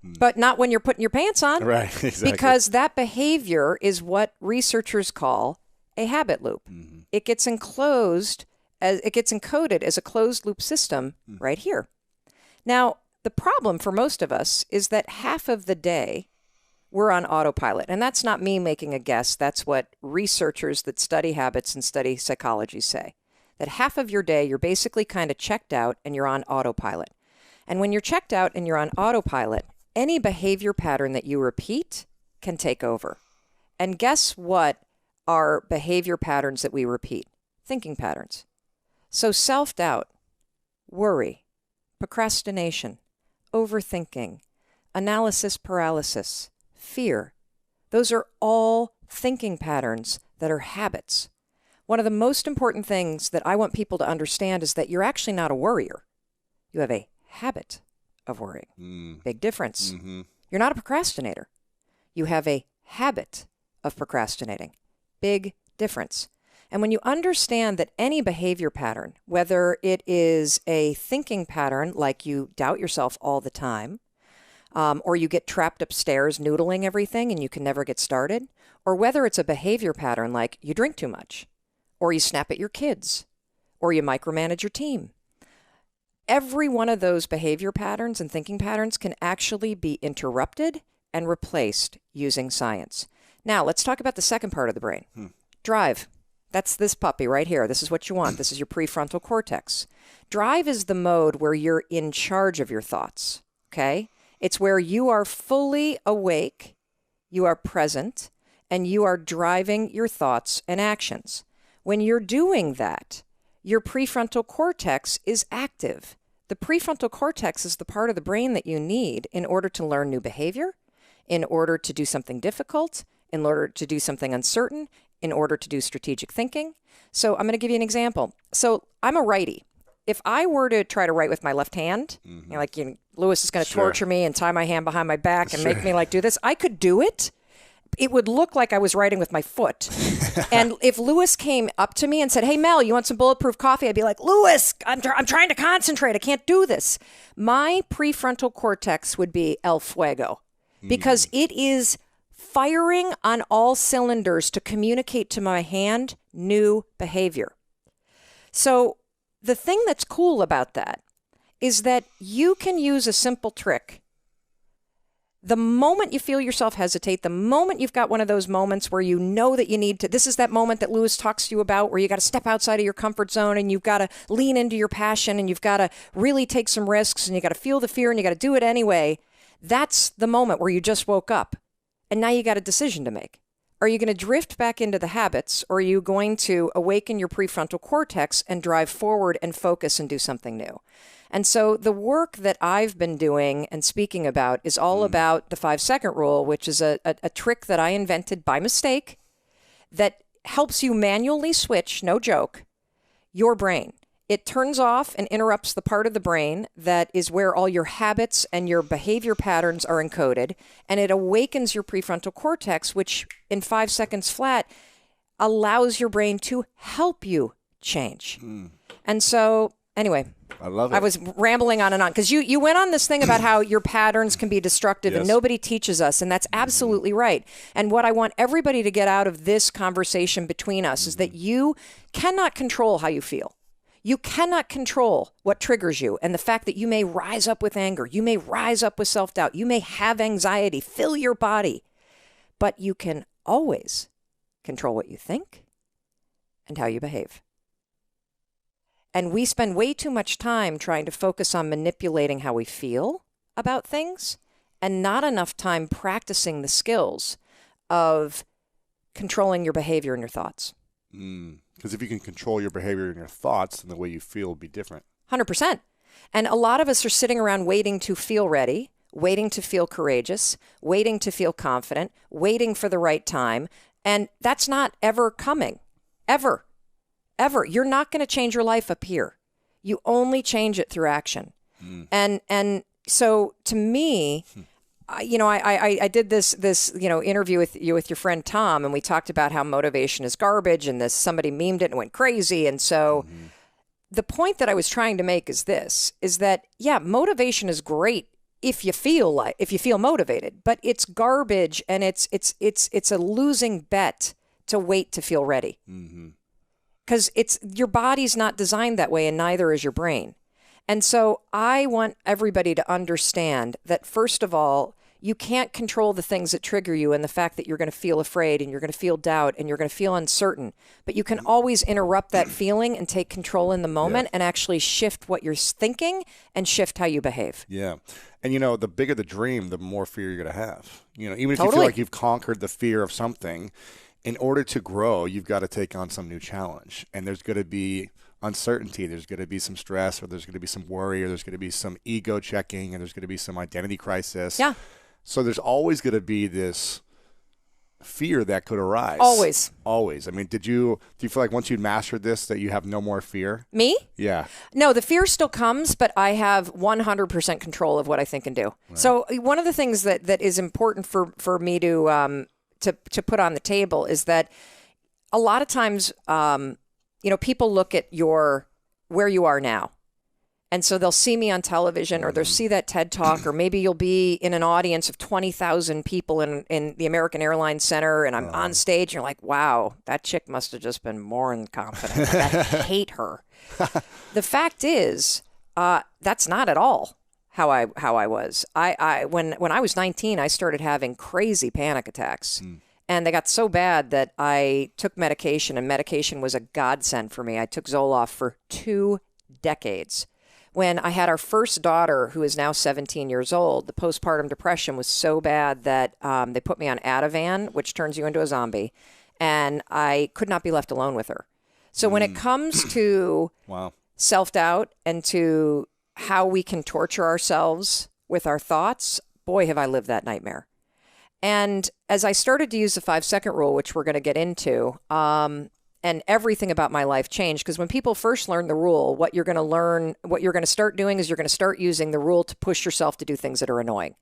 [SPEAKER 3] But not when you're putting your pants on.
[SPEAKER 5] Right, exactly.
[SPEAKER 3] Because that behavior is what researchers call a habit loop. It gets encoded as a closed loop system right here. Now, the problem for most of us is that half of the day we're on autopilot. And that's not me making a guess. That's what researchers that study habits and study psychology say. That half of your day, you're basically kind of checked out and you're on autopilot. And when you're checked out and you're on autopilot, any behavior pattern that you repeat can take over. And guess what are behavior patterns that we repeat? Thinking patterns. So self-doubt, worry, procrastination, overthinking, analysis paralysis, fear. Those are all thinking patterns that are habits. One of the most important things that I want people to understand is that you're actually not a worrier. You have a habit of worrying. Big difference. You're not a procrastinator. You have a habit of procrastinating. Big difference. And when you understand that any behavior pattern, whether it is a thinking pattern like you doubt yourself all the time, or you get trapped upstairs noodling everything and you can never get started, or whether it's a behavior pattern like you drink too much, or you snap at your kids, or you micromanage your team. Every one of those behavior patterns and thinking patterns can actually be interrupted and replaced using science. Now, let's talk about the second part of the brain. Drive. That's this puppy right here. This is what you want. This is your prefrontal cortex. Drive is the mode where you're in charge of your thoughts, okay? It's where you are fully awake, you are present, and you are driving your thoughts and actions. When you're doing that, your prefrontal cortex is active. The prefrontal cortex is the part of the brain that you need in order to learn new behavior, in order to do something difficult, in order to do something uncertain, in order to do strategic thinking. So I'm going to give you an example. So I'm a righty. If I were to try to write with my left hand, Lewis is going to torture me and tie my hand behind my back and make me do this. I could do it, it would look like I was writing with my foot. And if Lewis came up to me and said, hey, Mel, you want some bulletproof coffee? I'd be like, Lewis, I'm trying to concentrate. I can't do this. My prefrontal cortex would be el fuego because it is firing on all cylinders to communicate to my hand new behavior. So the thing that's cool about that is that you can use a simple trick. The moment you feel yourself hesitate, the moment you've got one of those moments where you know that you need to, this is that moment that Lewis talks to you about where you got to step outside of your comfort zone and you've got to lean into your passion and you've got to really take some risks and you got to feel the fear and you got to do it anyway. That's the moment where you just woke up and now you got a decision to make. Are you going to drift back into the habits or are you going to awaken your prefrontal cortex and drive forward and focus and do something new? And so the work that I've been doing and speaking about is all about the 5-second rule, which is a trick that I invented by mistake that helps you manually switch, no joke, your brain. It turns off and interrupts the part of the brain that is where all your habits and your behavior patterns are encoded, and it awakens your prefrontal cortex, which in 5 seconds flat allows your brain to help you change. And so, anyway,
[SPEAKER 5] I love it.
[SPEAKER 3] I was rambling on and on because you went on this thing about how your patterns can be destructive and nobody teaches us. And that's absolutely right. And what I want everybody to get out of this conversation between us is that you cannot control how you feel. You cannot control what triggers you. And the fact that you may rise up with anger, you may rise up with self-doubt, you may have anxiety, fill your body. But you can always control what you think and how you behave. And we spend way too much time trying to focus on manipulating how we feel about things and not enough time practicing the skills of controlling your behavior and your thoughts.
[SPEAKER 5] Because if you can control your behavior and your thoughts, then the way you feel will be different.
[SPEAKER 3] 100%. And a lot of us are sitting around waiting to feel ready, waiting to feel courageous, waiting to feel confident, waiting for the right time. And that's not ever coming, ever. Ever. You're not going to change your life up here. You only change it through action. And so to me, I did this interview with your friend Tom, and we talked about how motivation is garbage, and somebody memed it and went crazy. And so the point that I was trying to make is that motivation is great if you feel motivated, but it's garbage, and it's a losing bet to wait to feel ready. Because your body's not designed that way, and neither is your brain. And so I want everybody to understand that, first of all, you can't control the things that trigger you and the fact that you're going to feel afraid and you're going to feel doubt and you're going to feel uncertain. But you can always interrupt that feeling and take control in the moment and actually shift what you're thinking and shift how you behave.
[SPEAKER 5] Yeah. And, the bigger the dream, the more fear you're going to have. Even if you feel like you've conquered the fear of something, in order to grow, you've got to take on some new challenge. And there's going to be uncertainty. There's going to be some stress, or there's going to be some worry, or there's going to be some ego checking, and there's going to be some identity crisis.
[SPEAKER 3] Yeah.
[SPEAKER 5] So there's always going to be this fear that could arise. Always. I mean, do you feel like once you'd mastered this that you have no more fear?
[SPEAKER 3] Me?
[SPEAKER 5] Yeah.
[SPEAKER 3] No, the fear still comes, but I have 100% control of what I think and do. Right. So one of the things that is important for me to put on the table is that a lot of times, people look at where you are now. And so they'll see me on television, or they'll see that TED Talk, or maybe you'll be in an audience of 20,000 people in the American Airlines Center, and I'm on stage, and you're like, wow, that chick must have just been more than confident. I hate her. The fact is, that's not at all how I was. When I was 19, I started having crazy panic attacks. And they got so bad that I took medication, and medication was a godsend for me. I took Zoloft for 2 decades. When I had our first daughter, who is now 17 years old, the postpartum depression was so bad that they put me on Ativan, which turns you into a zombie, and I could not be left alone with her. So when it comes to self-doubt and to how we can torture ourselves with our thoughts, boy, have I lived that nightmare. And as I started to use the 5-second rule, which we're going to get into, and everything about my life changed, because when people first learn the rule, what you're going to start doing is you're going to start using the rule to push yourself to do things that are annoying.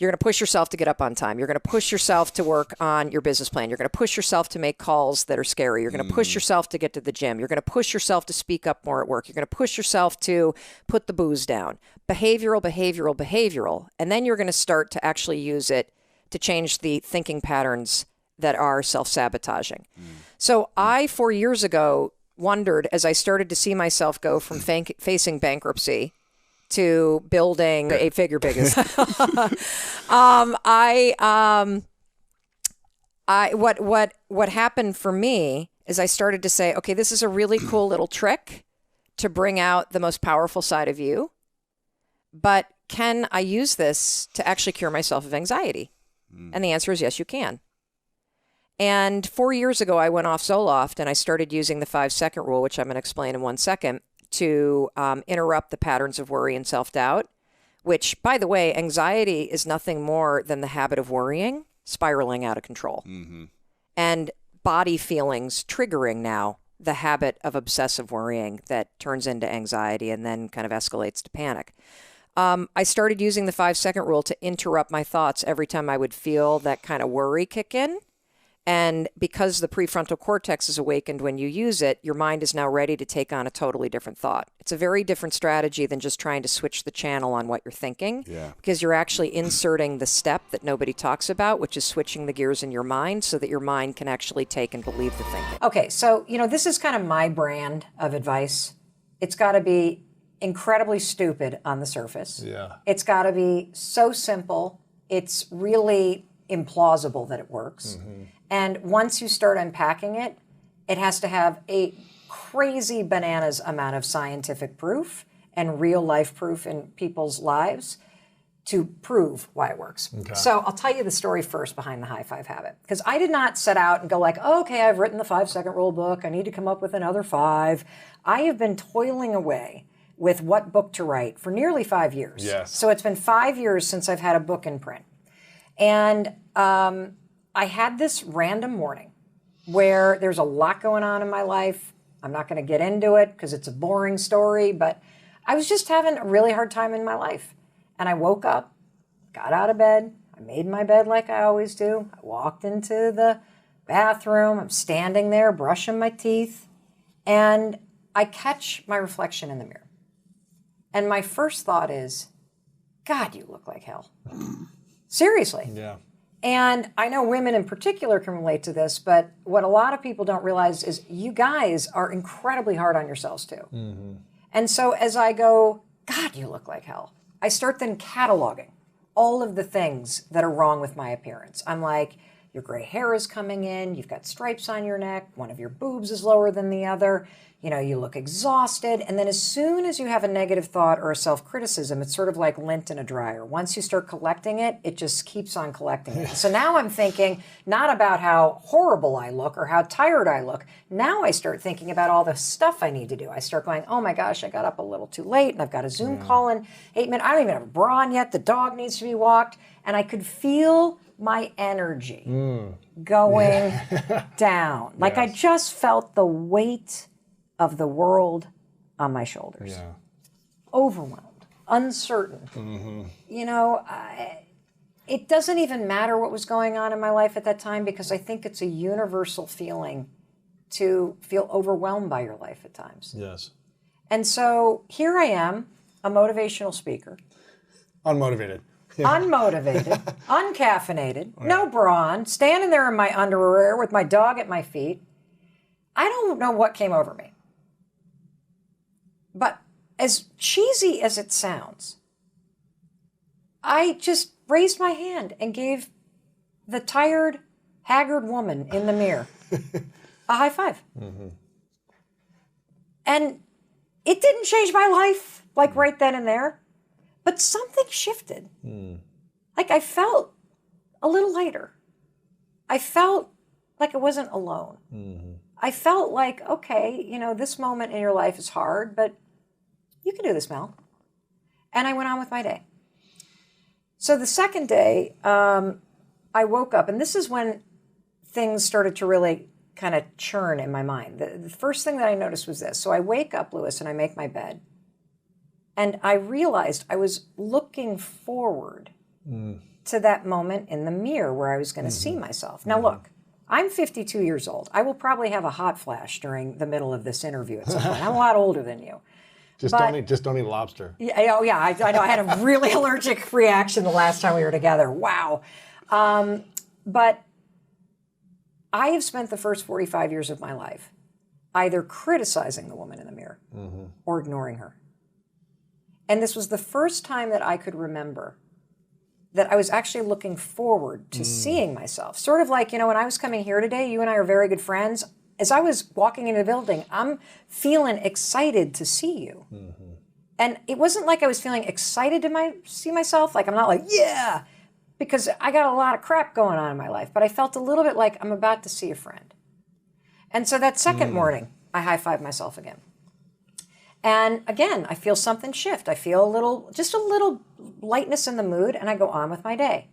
[SPEAKER 3] You're going to push yourself to get up on time. You're going to push yourself to work on your business plan. You're going to push yourself to make calls that are scary. You're going to push yourself to get to the gym. You're going to push yourself to speak up more at work. You're going to push yourself to put the booze down. Behavioral. And then you're going to start to actually use it to change the thinking patterns that are self-sabotaging. So I, 4 years ago, wondered, as I started to see myself go from facing bankruptcy to building a figure biggest. What happened for me is I started to say, okay, this is a really cool little trick to bring out the most powerful side of you, but can I use this to actually cure myself of anxiety? And the answer is yes, you can. And 4 years ago, I went off Zoloft and I started using the 5-second rule, which I'm going to explain in 1 second, to interrupt the patterns of worry and self-doubt, which, by the way, anxiety is nothing more than the habit of worrying, spiraling out of control. And body feelings triggering now the habit of obsessive worrying that turns into anxiety and then kind of escalates to panic. I started using the 5-second rule to interrupt my thoughts every time I would feel that kind of worry kick in. And because the prefrontal cortex is awakened when you use it, your mind is now ready to take on a totally different thought. It's a very different strategy than just trying to switch the channel on what you're thinking, because you're actually inserting the step that nobody talks about, which is switching the gears in your mind so that your mind can actually take and believe the thinking. Okay, so, this is kind of my brand of advice. It's got to be incredibly stupid on the surface. Yeah. It's got to be so simple. It's really implausible that it works. And once you start unpacking it, it has to have a crazy bananas amount of scientific proof and real life proof in people's lives to prove why it works. Okay. So I'll tell you the story first behind the high five habit, because I did not set out and go like, oh, okay, I've written the 5-second rule book. I need to come up with another 5. I have been toiling away with what book to write for nearly 5 years. Yes. So it's been 5 years since I've had a book in print. And I had this random morning where there's a lot going on in my life. I'm not going to get into it because it's a boring story, but I was just having a really hard time in my life. And I woke up, got out of bed. I made my bed like I always do. I walked into the bathroom. I'm standing there brushing my teeth. And I catch my reflection in the mirror. And my first thought is, God, you look like hell. Seriously. Yeah. And I know women in particular can relate to this, but what a lot of people don't realize is you guys are incredibly hard on yourselves too. And so as I go, God, you look like hell, I start then cataloging all of the things that are wrong with my appearance. I'm like, your gray hair is coming in, you've got stripes on your neck, one of your boobs is lower than the other, you look exhausted. And then as soon as you have a negative thought or a self-criticism, it's sort of like lint in a dryer. Once you start collecting it, it just keeps on collecting it. So now I'm thinking not about how horrible I look or how tired I look. Now I start thinking about all the stuff I need to do. I start going, oh my gosh, I got up a little too late and I've got a Zoom call in 8 minutes. I don't even have a bra on yet. The dog needs to be walked. And I could feel my energy going down. Like I just felt the weight of the world on my shoulders. Yeah. Overwhelmed, uncertain. It doesn't even matter what was going on in my life at that time, because I think it's a universal feeling to feel overwhelmed by your life at times. Yes. And so here I am, a motivational speaker.
[SPEAKER 6] Unmotivated.
[SPEAKER 3] Unmotivated, uncaffeinated, no bra on, standing there in my underwear with my dog at my feet. I don't know what came over me. But as cheesy as it sounds, I just raised my hand and gave the tired, haggard woman in the mirror a high five. And it didn't change my life, like right then and there, but something shifted. Like I felt a little lighter. I felt like I wasn't alone. I felt like, okay, this moment in your life is hard, but you can do this, Mel. And I went on with my day. So the second day, I woke up, and this is when things started to really kind of churn in my mind. The first thing that I noticed was this. So I wake up, Lewis, and I make my bed. And I realized I was looking forward to that moment in the mirror where I was going to see myself. Now, look, I'm 52 years old. I will probably have a hot flash during the middle of this interview at some point. I'm a lot older than you.
[SPEAKER 6] Just don't eat lobster.
[SPEAKER 3] Yeah, oh yeah, I know. I had a really allergic reaction the last time we were together. Wow. But I have spent the first 45 years of my life either criticizing the woman in the mirror or ignoring her. And this was the first time that I could remember that I was actually looking forward to seeing myself. Sort of like, when I was coming here today, you and I are very good friends. As I was walking into the building, I'm feeling excited to see you. And it wasn't like I was feeling excited to see myself. Like, I'm not like, yeah, because I got a lot of crap going on in my life. But I felt a little bit like I'm about to see a friend. And so that second morning, I high-fived myself again. And again, I feel something shift. I feel just a little lightness in the mood, and I go on with my day.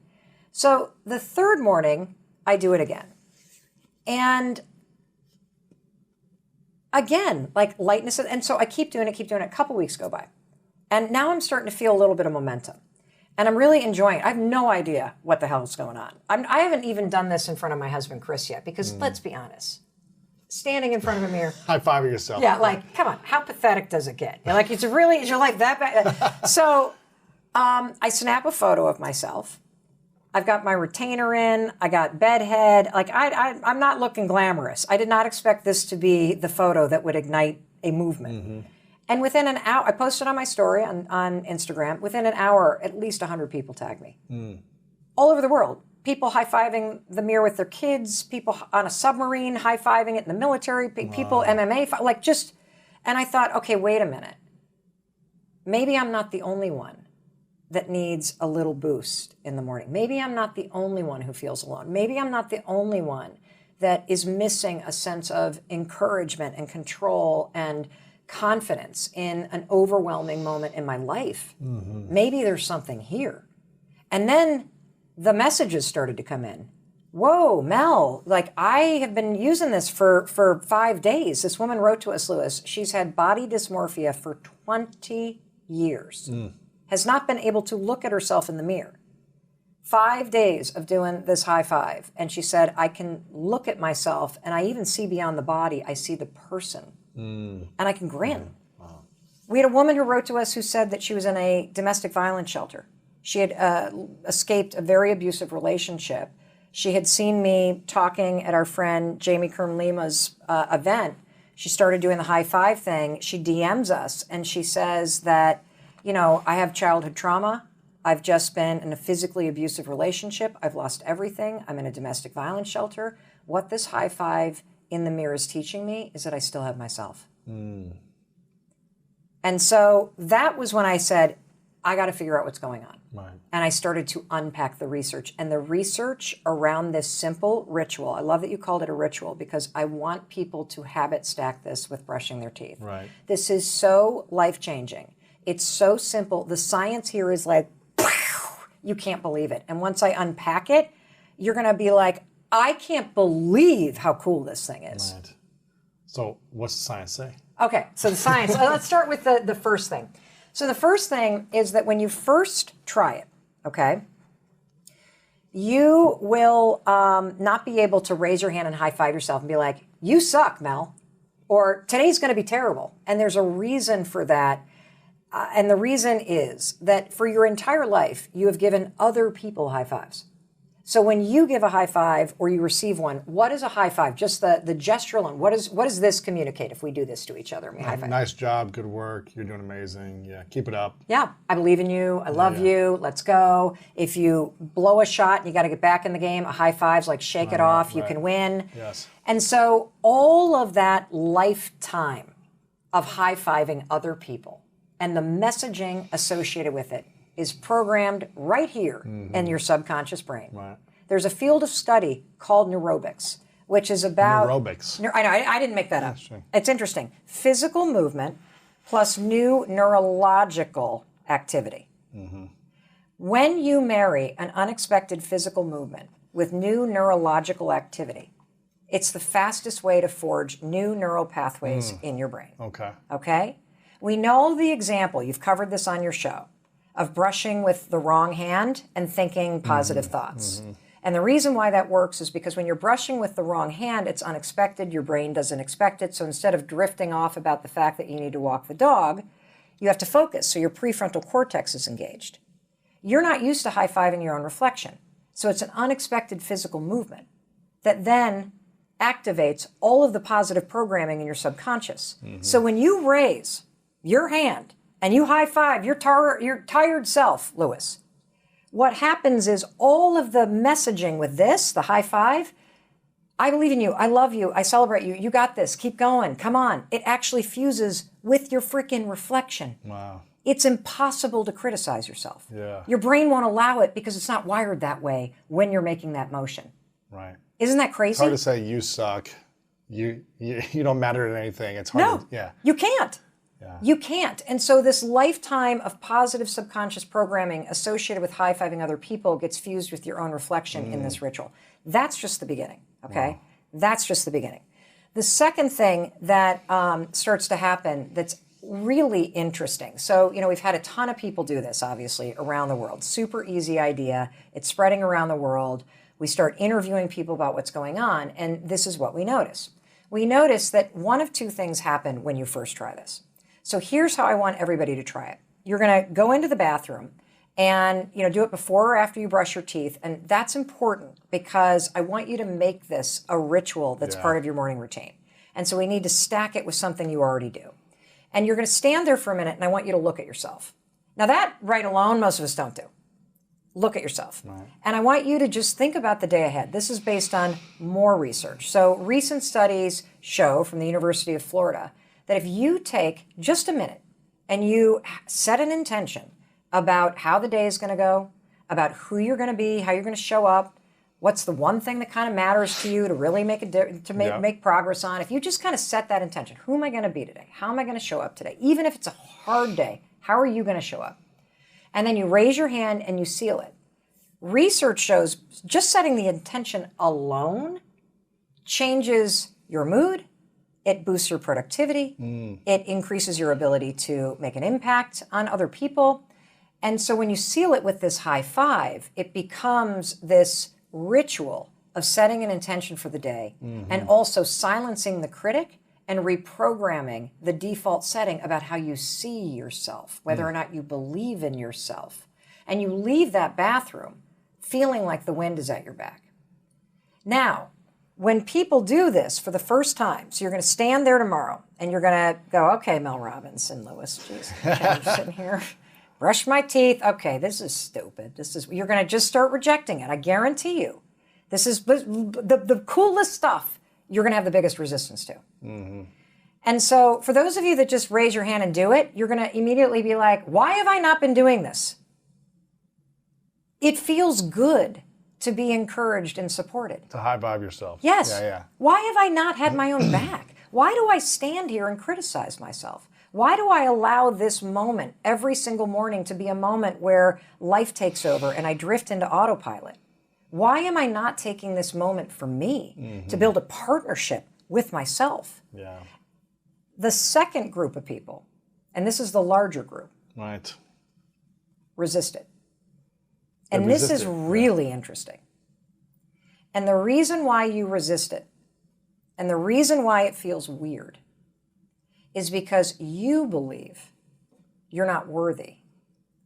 [SPEAKER 3] So the third morning, I do it again. And again, like lightness. And so I keep doing it. A couple weeks go by. And now I'm starting to feel a little bit of momentum. And I'm really enjoying it. I have no idea what the hell is going on. I haven't even done this in front of my husband, Chris, yet, because let's be honest. Standing in front of a mirror.
[SPEAKER 6] High-five yourself.
[SPEAKER 3] Yeah, like, come on, how pathetic does it get? You're like, is your life that bad? So I snap a photo of myself. I've got my retainer in. I got bed head. Like, I'm not looking glamorous. I did not expect this to be the photo that would ignite a movement. And within an hour, I posted on my story on Instagram. Within an hour, at least 100 people tagged me. All over the world. People high-fiving the mirror with their kids, people on a submarine high-fiving it in the military, people MMA, like just, and I thought, okay, wait a minute. Maybe I'm not the only one that needs a little boost in the morning. Maybe I'm not the only one who feels alone. Maybe I'm not the only one that is missing a sense of encouragement and control and confidence in an overwhelming moment in my life. Maybe there's something here. And then the messages started to come in. Whoa, Mel, like I have been using this for 5 days. This woman wrote to us, Lewis. She's had body dysmorphia for 20 years. Has not been able to look at herself in the mirror. 5 days of doing this high five. And she said, I can look at myself and I even see beyond the body. I see the person. And I can grin. We had a woman who wrote to us who said that she was in a domestic violence shelter. She had escaped a very abusive relationship. She had seen me talking at our friend Jamie Kern-Lima's event. She started doing the high five thing. She DMs us and she says that, I have childhood trauma. I've just been in a physically abusive relationship. I've lost everything. I'm in a domestic violence shelter. What this high five in the mirror is teaching me is that I still have myself. And so that was when I said, I got to figure out what's going on.
[SPEAKER 6] Right.
[SPEAKER 3] And I started to unpack the research. And the research around this simple ritual, I love that you called it a ritual because I want people to habit stack this with brushing their teeth.
[SPEAKER 6] Right.
[SPEAKER 3] This is so life-changing. It's so simple. The science here is like, you can't believe it. And once I unpack it, you're going to be like, I can't believe how cool this thing is.
[SPEAKER 6] Right. So what's the science say?
[SPEAKER 3] Okay, so the science. Let's start with the first thing. So the first thing is that when you first try it, okay, you will not be able to raise your hand and high-five yourself and be like, you suck, Mel, or today's going to be terrible. And there's a reason for that. And the reason is that for your entire life, you have given other people high fives. So when you give a high five or you receive one, what is a high five? Just the gesture alone. What does this communicate if we do this to each other? We high five.
[SPEAKER 6] Nice job, good work. You're doing amazing. Yeah, keep it up.
[SPEAKER 3] Yeah, I believe in you. I love you. Let's go. If you blow a shot and you got to get back in the game, a high five's like shake it off. You can win.
[SPEAKER 6] Yes.
[SPEAKER 3] And so all of that lifetime of high fiving other people and the messaging associated with it is programmed right here in your subconscious brain.
[SPEAKER 6] Right.
[SPEAKER 3] There's a field of study called neurobics, which is about...
[SPEAKER 6] Neurobics.
[SPEAKER 3] I know, I didn't make that up.
[SPEAKER 6] Interesting.
[SPEAKER 3] It's interesting. Physical movement plus new neurological activity. When you marry an unexpected physical movement with new neurological activity, it's the fastest way to forge new neural pathways in your brain.
[SPEAKER 6] Okay.
[SPEAKER 3] Okay? We know the example, you've covered this on your show, of brushing with the wrong hand and thinking positive thoughts. And the reason why that works is because when you're brushing with the wrong hand, it's unexpected. Your brain doesn't expect it. So instead of drifting off about the fact that you need to walk the dog, you have to focus. So your prefrontal cortex is engaged. You're not used to high-fiving your own reflection. So it's an unexpected physical movement that then activates all of the positive programming in your subconscious. So when you raise your hand and you high-five your tired self, Lewis, what happens is all of the messaging with this, the high five, I believe in you, I love you, I celebrate you, you got this, keep going, come on. It actually fuses with your freaking reflection.
[SPEAKER 6] Wow.
[SPEAKER 3] It's impossible to criticize yourself.
[SPEAKER 6] Yeah.
[SPEAKER 3] Your brain won't allow it because it's not wired that way when you're making that motion.
[SPEAKER 6] Right.
[SPEAKER 3] Isn't that crazy?
[SPEAKER 6] It's hard to say you suck. You don't matter at anything. It's hard.
[SPEAKER 3] No, you can't.
[SPEAKER 6] Yeah.
[SPEAKER 3] You can't. And so this lifetime of positive subconscious programming associated with high-fiving other people gets fused with your own reflection in this ritual. That's just the beginning, okay? Wow. That's just the beginning. The second thing that starts to happen that's really interesting. So, we've had a ton of people do this, obviously, around the world. Super easy idea. It's spreading around the world. We start interviewing people about what's going on, and this is what we notice. We notice that one of two things happen when you first try this. So here's how I want everybody to try it. You're going to go into the bathroom and do it before or after you brush your teeth. And that's important because I want you to make this a ritual that's part of your morning routine. And so we need to stack it with something you already do. And you're going to stand there for a minute and I want you to look at yourself. Now that right alone, most of us don't do. Look at yourself. Right. And I want you to just think about the day ahead. This is based on more research. So recent studies show from the University of Florida that if you take just a minute and you set an intention about how the day is going to go, about who you're going to be, how you're going to show up, what's the one thing that kind of matters to you to really make make progress on, if you just kind of set that intention, who am I going to be today? How am I going to show up today? Even if it's a hard day, how are you going to show up? And then you raise your hand and you seal it. Research shows just setting the intention alone changes your mood. It boosts your productivity. It increases your ability to make an impact on other people. And so when you seal it with this high five, it becomes this ritual of setting an intention for the day and also silencing the critic and reprogramming the default setting about how you see yourself, whether or not you believe in yourself. And you leave that bathroom feeling like the wind is at your back. Now, when people do this for the first time, so you're going to stand there tomorrow and you're going to go, okay, Mel Robbins and Lewis, geez, I'm sitting here, brush my teeth. Okay, this is stupid. You're going to just start rejecting it. I guarantee you. This is the coolest stuff you're going to have the biggest resistance to. And so for those of you that just raise your hand and do it, you're going to immediately be like, why have I not been doing this? It feels good to be encouraged and supported.
[SPEAKER 6] To high five yourself.
[SPEAKER 3] Yes.
[SPEAKER 6] Yeah.
[SPEAKER 3] Why have I not had my own back? Why do I stand here and criticize myself? Why do I allow this moment every single morning to be a moment where life takes over and I drift into autopilot? Why am I not taking this moment for me to build a partnership with myself?
[SPEAKER 6] Yeah.
[SPEAKER 3] The second group of people, and this is the larger group,
[SPEAKER 6] right,
[SPEAKER 3] resist it. And this is really interesting. And the reason why you resist it, and the reason why it feels weird, is because you believe you're not worthy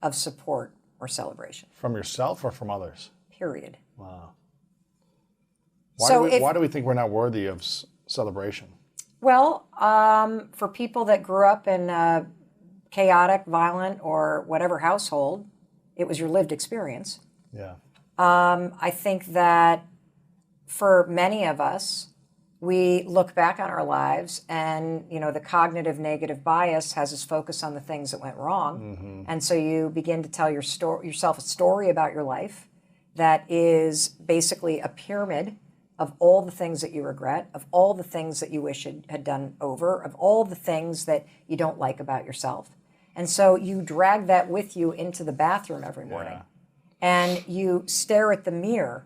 [SPEAKER 3] of support or celebration.
[SPEAKER 6] From yourself or from others?
[SPEAKER 3] Period.
[SPEAKER 6] Wow.
[SPEAKER 3] Why
[SPEAKER 6] do we think we're not worthy of celebration?
[SPEAKER 3] Well, for people that grew up in a chaotic, violent, or whatever household, it was your lived experience.
[SPEAKER 6] Yeah.
[SPEAKER 3] I think that for many of us, we look back on our lives and, the cognitive negative bias has us focus on the things that went wrong. And so you begin to tell yourself a story about your life that is basically a pyramid of all the things that you regret, of all the things that you wish had done over, of all the things that you don't like about yourself. And so you drag that with you into the bathroom every morning. And you stare at the mirror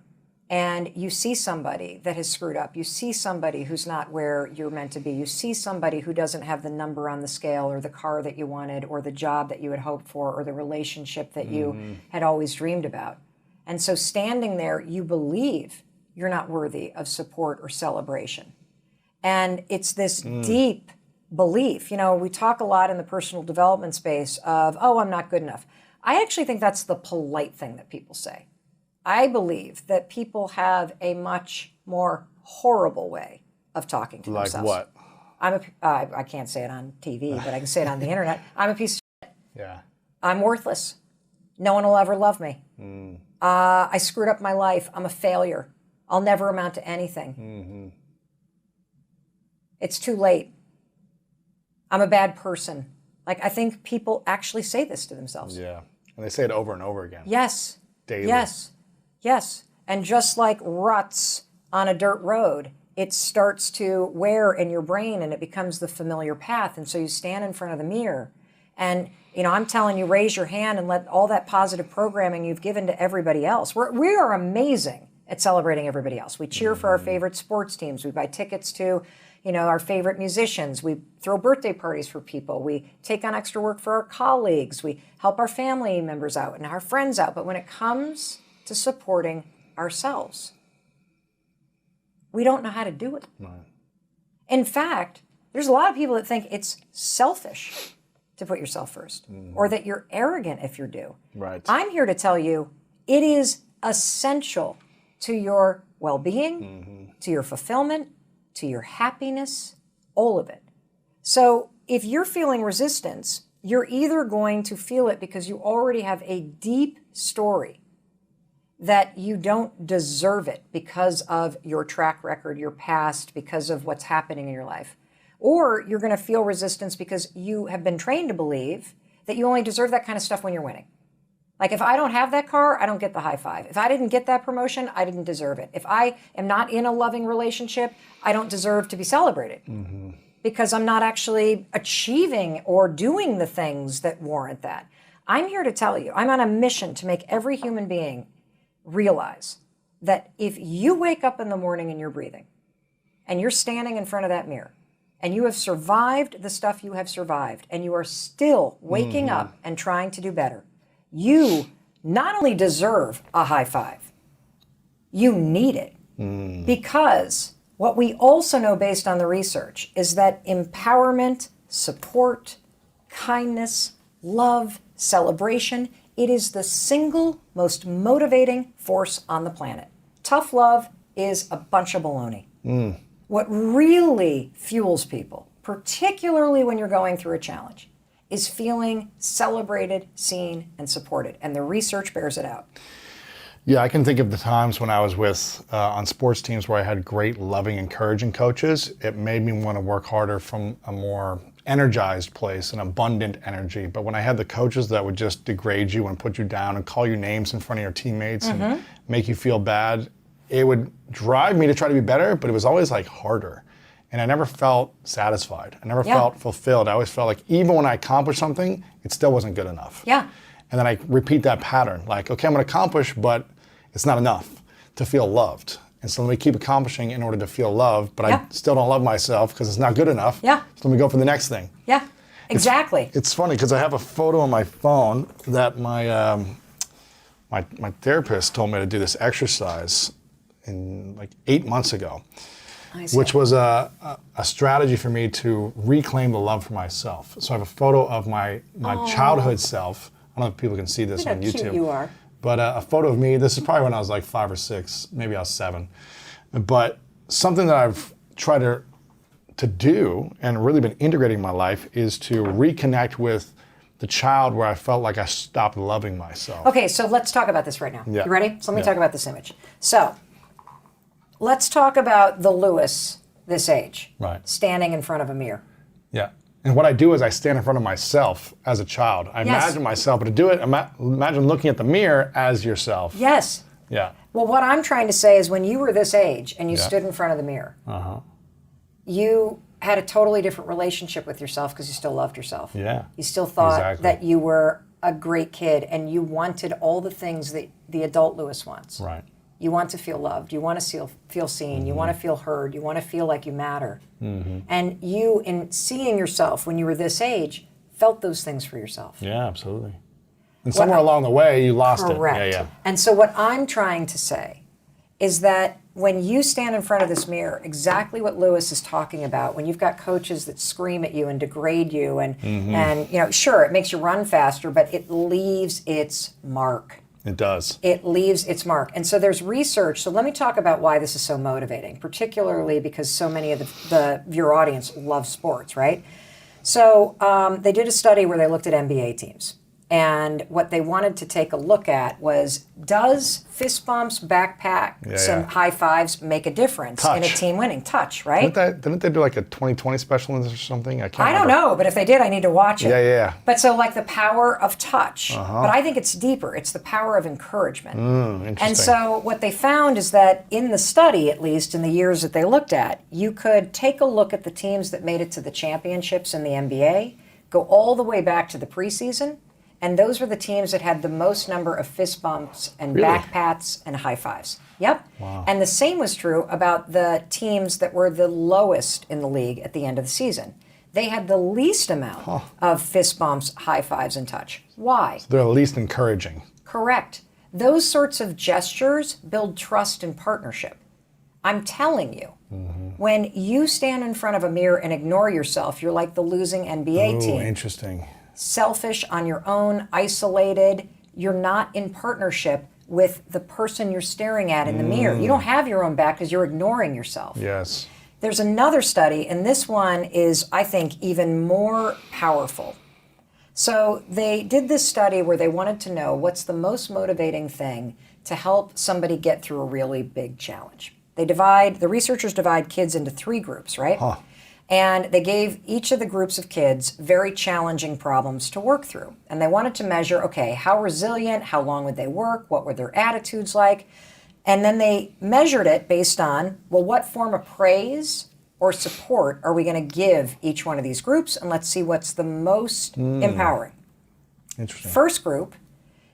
[SPEAKER 1] and you see somebody that has screwed up, you see somebody who's not where you're meant to be, you see somebody who doesn't have the number on the scale or the car that you wanted or the job that you had hoped for or the relationship that you had always dreamed about. And so standing there, you believe you're not worthy of support or celebration. And it's this deep belief. You know, we talk a lot in the personal development space of, oh, I'm not good enough. I actually think that's the polite thing that people say. I believe that people have a much more horrible way of talking to themselves.
[SPEAKER 6] Like
[SPEAKER 1] what? I can't say it on TV, but I can say it on the internet. I'm a piece of shit.
[SPEAKER 6] Yeah.
[SPEAKER 1] I'm worthless. No one will ever love me. I screwed up my life. I'm a failure. I'll never amount to anything. It's too late. I'm a bad person. Like, I think people actually say this to themselves.
[SPEAKER 6] Yeah. And they say it over and over again.
[SPEAKER 1] Yes.
[SPEAKER 6] Daily.
[SPEAKER 1] Yes. Yes. And just like ruts on a dirt road, it starts to wear in your brain and it becomes the familiar path. And so you stand in front of the mirror and, you know, I'm telling you, raise your hand and let all that positive programming you've given to everybody else. We are amazing at celebrating everybody else. We cheer for our favorite sports teams. We buy tickets to, you know, our favorite musicians. We throw birthday parties for people. We take on extra work for our colleagues. We help our family members out and our friends out. But when it comes to supporting ourselves, we don't know how to do it.
[SPEAKER 6] Right.
[SPEAKER 1] In fact, there's a lot of people that think it's selfish to put yourself first or that you're arrogant if you're due.
[SPEAKER 6] Right.
[SPEAKER 1] I'm here to tell you it is essential to your well-being, to your fulfillment, to your happiness, all of it. So if you're feeling resistance, you're either going to feel it because you already have a deep story that you don't deserve it because of your track record, your past, because of what's happening in your life. Or you're going to feel resistance because you have been trained to believe that you only deserve that kind of stuff when you're winning. Like, if I don't have that car, I don't get the high five. If I didn't get that promotion, I didn't deserve it. If I am not in a loving relationship, I don't deserve to be celebrated because I'm not actually achieving or doing the things that warrant that. I'm here to tell you, I'm on a mission to make every human being realize that if you wake up in the morning and you're breathing and you're standing in front of that mirror and you have survived the stuff you have survived and you are still waking up and trying to do better, you not only deserve a high five, you need it. Because what we also know based on the research is that empowerment, support, kindness, love, celebration, it is the single most motivating force on the planet. Tough love is a bunch of baloney. What really fuels people, particularly when you're going through a challenge, is feeling celebrated, seen, and supported. And the research bears it out.
[SPEAKER 6] Yeah, I can think of the times when I was with on sports teams where I had great, loving, encouraging coaches. It made me want to work harder from a more energized place, an abundant energy. But when I had the coaches that would just degrade you and put you down and call you names in front of your teammates and make you feel bad, it would drive me to try to be better, but it was always like harder. And I never felt satisfied. I never felt fulfilled. I always felt like even when I accomplished something, it still wasn't good enough.
[SPEAKER 1] Yeah.
[SPEAKER 6] And then I repeat that pattern. Like, okay, I'm going to accomplish, but it's not enough to feel loved. And so let me keep accomplishing in order to feel loved, but I still don't love myself because it's not good enough.
[SPEAKER 1] Yeah.
[SPEAKER 6] So let me go for the next thing.
[SPEAKER 1] Yeah, exactly.
[SPEAKER 6] It's funny because I have a photo on my phone that my my therapist told me to do this exercise in like 8 months ago, which was a strategy for me to reclaim the love for myself. So I have a photo of my childhood self. I don't know if people can see this on YouTube.
[SPEAKER 1] Cute you are.
[SPEAKER 6] But a photo of me, this is probably when I was like 5 or 6, maybe I was 7. But something that I've tried to do and really been integrating in my life is to reconnect with the child where I felt like I stopped loving myself.
[SPEAKER 1] Okay, so let's talk about this right now.
[SPEAKER 6] Yeah.
[SPEAKER 1] You ready? So let me talk about this image. So let's talk about the Lewis this age, standing in front of a mirror.
[SPEAKER 6] Yeah. And what I do is I stand in front of myself as a child. I imagine myself, but to do it, imagine looking at the mirror as yourself.
[SPEAKER 1] Yes.
[SPEAKER 6] Yeah.
[SPEAKER 1] Well, what I'm trying to say is when you were this age and you stood in front of the mirror, you had a totally different relationship with yourself because you still loved yourself.
[SPEAKER 6] Yeah.
[SPEAKER 1] You still thought that you were a great kid and you wanted all the things that the adult Lewis wants.
[SPEAKER 6] Right.
[SPEAKER 1] You want to feel loved. You want to feel seen. You want to feel heard. You want to feel like you matter. And you, in seeing yourself when you were this age, felt those things for yourself.
[SPEAKER 6] Yeah, absolutely. And somewhere along the way, you lost it.
[SPEAKER 1] Correct.
[SPEAKER 6] Yeah.
[SPEAKER 1] And so what I'm trying to say is that when you stand in front of this mirror, exactly what Lewis is talking about, when you've got coaches that scream at you and degrade you and sure, it makes you run faster, but it leaves its mark.
[SPEAKER 6] It does.
[SPEAKER 1] It leaves its mark. And so there's research. So let me talk about why this is so motivating, particularly because so many of your audience love sports, right? So they did a study where they looked at NBA teams. And what they wanted to take a look at was, does fist bumps, backpats, and high fives make a difference in a team winning? Touch, right?
[SPEAKER 6] Didn't they do like a 2020 special on this or something? I
[SPEAKER 1] don't know, but if they did, I need to watch it.
[SPEAKER 6] Yeah.
[SPEAKER 1] But so like the power of touch, but I think it's deeper. It's the power of encouragement.
[SPEAKER 6] Interesting.
[SPEAKER 1] And so what they found is that in the study, at least in the years that they looked at, you could take a look at the teams that made it to the championships in the NBA, go all the way back to the preseason, and those were the teams that had the most number of fist bumps and back pats and high fives. Yep.
[SPEAKER 6] Wow.
[SPEAKER 1] And the same was true about the teams that were the lowest in the league at the end of the season. They had the least amount of fist bumps, high fives, and touch. Why?
[SPEAKER 6] So they're the least encouraging.
[SPEAKER 1] Correct. Those sorts of gestures build trust and partnership. I'm telling you, when you stand in front of a mirror and ignore yourself, you're like the losing NBA team.
[SPEAKER 6] Interesting.
[SPEAKER 1] Selfish, on your own, isolated. You're not in partnership with the person you're staring at in the mirror. You don't have your own back because you're ignoring yourself.
[SPEAKER 6] Yes.
[SPEAKER 1] There's another study, and this one is, I think, even more powerful. So they did this study where they wanted to know what's the most motivating thing to help somebody get through a really big challenge. The researchers divide kids into 3 groups, right? And they gave each of the groups of kids very challenging problems to work through. And they wanted to measure, okay, how resilient, how long would they work, what were their attitudes like? And then they measured it based on, well, what form of praise or support are we going to give each one of these groups? And let's see what's the most empowering.
[SPEAKER 6] Interesting.
[SPEAKER 1] First group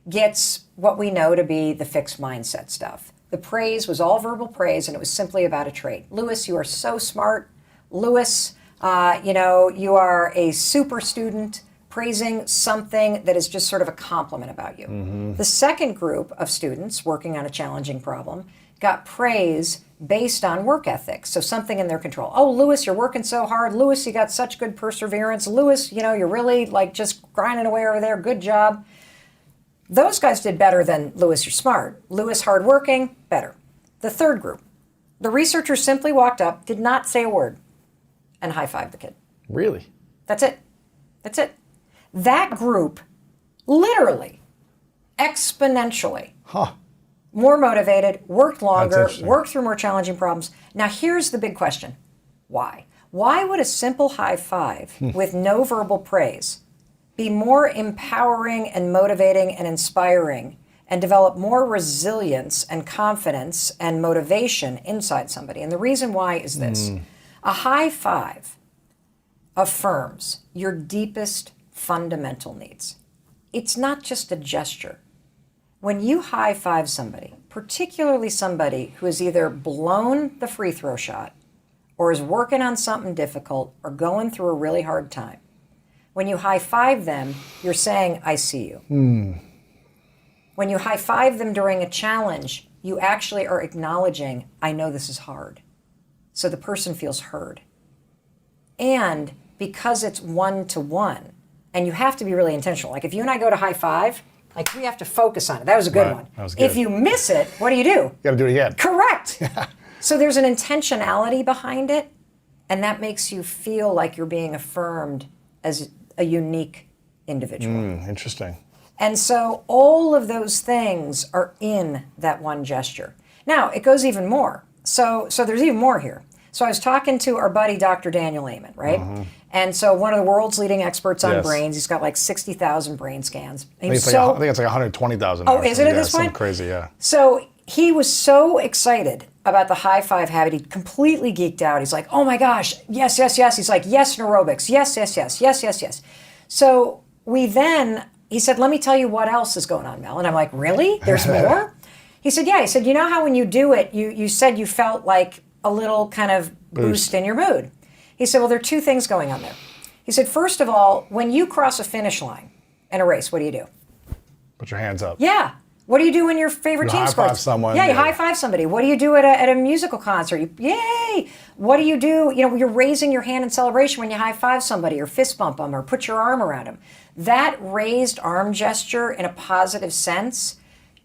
[SPEAKER 1] gets what we know to be the fixed mindset stuff. The praise was all verbal praise, and it was simply about a trait. Lewis, you are so smart. Lewis, you are a super student, praising something that is just sort of a compliment about you. The second group of students working on a challenging problem got praise based on work ethic, so something in their control. Oh, Lewis, you're working so hard. Lewis, you got such good perseverance. Lewis, you're really like just grinding away over there. Good job. Those guys did better than Lewis, you're smart. Lewis, hardworking, better. The third group, the researchers simply walked up, did not say a word, and high-fived the kid.
[SPEAKER 6] Really?
[SPEAKER 1] That's it. That group, literally, exponentially, more motivated, worked longer, worked through more challenging problems. Now, here's the big question. Why? Why would a simple high five with no verbal praise be more empowering and motivating and inspiring and develop more resilience and confidence and motivation inside somebody? And the reason why is this. A high five affirms your deepest fundamental needs. It's not just a gesture. When you high five somebody, particularly somebody who has either blown the free throw shot or is working on something difficult or going through a really hard time, when you high five them, you're saying, I see you. When you high five them during a challenge, you actually are acknowledging, I know this is hard. So the person feels heard. And because it's one-to-one, and you have to be really intentional. Like if you and I go to high five, like we have to focus on it. That was a good one.
[SPEAKER 6] That was good.
[SPEAKER 1] If you miss it, what do? You
[SPEAKER 6] got to do it again.
[SPEAKER 1] Correct. So there's an intentionality behind it, and that makes you feel like you're being affirmed as a unique individual.
[SPEAKER 6] Interesting.
[SPEAKER 1] And so all of those things are in that one gesture. Now, it goes even more. So there's even more here. So I was talking to our buddy, Dr. Daniel Amen, right? And so one of the world's leading experts on brains. He's got like 60,000 brain scans.
[SPEAKER 6] I think it's like 120,0and.
[SPEAKER 1] Oh, is it at this point?
[SPEAKER 6] Something crazy, yeah.
[SPEAKER 1] So he was so excited about the high five habit. He completely geeked out. He's like, oh my gosh, yes, yes, yes. He's like, yes, neurobics. Yes, yes, yes, yes, yes, yes. So he said, let me tell you what else is going on, Mel. And I'm like, really? There's more?
[SPEAKER 3] He said, yeah. He said, you know how when you do it, you said you felt like a little kind of boost in your mood. He said, well, there are two things going on there. He said, first of all, when you cross a finish line in a race, what do?
[SPEAKER 6] Put your hands up.
[SPEAKER 3] Yeah. What do you do when your favorite team scores?
[SPEAKER 6] High-five someone.
[SPEAKER 3] Yeah, you high-five somebody. What do you do at a musical concert? Yay! What do? You're raising your hand in celebration when you high-five somebody or fist bump them or put your arm around them. That raised arm gesture in a positive sense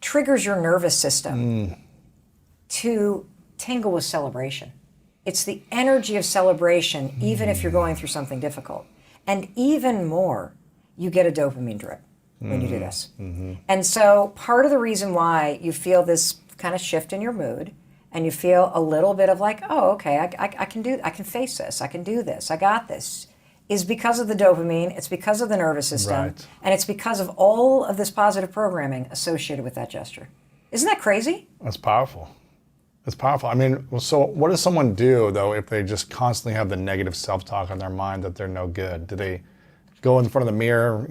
[SPEAKER 3] triggers your nervous system to tingle with celebration. It's the energy of celebration, even if you're going through something difficult. And even more, you get a dopamine drip when you do this. And so part of the reason why you feel this kind of shift in your mood and you feel a little bit of like, oh, okay, I can face this, I can do this, I got this, is because of the dopamine, it's because of the nervous system, and it's because of all of this positive programming associated with that gesture. Isn't that crazy?
[SPEAKER 6] That's powerful. It's powerful. I mean, so what does someone do, though, if they just constantly have the negative self-talk in their mind that they're no good? Do they go in front of the mirror,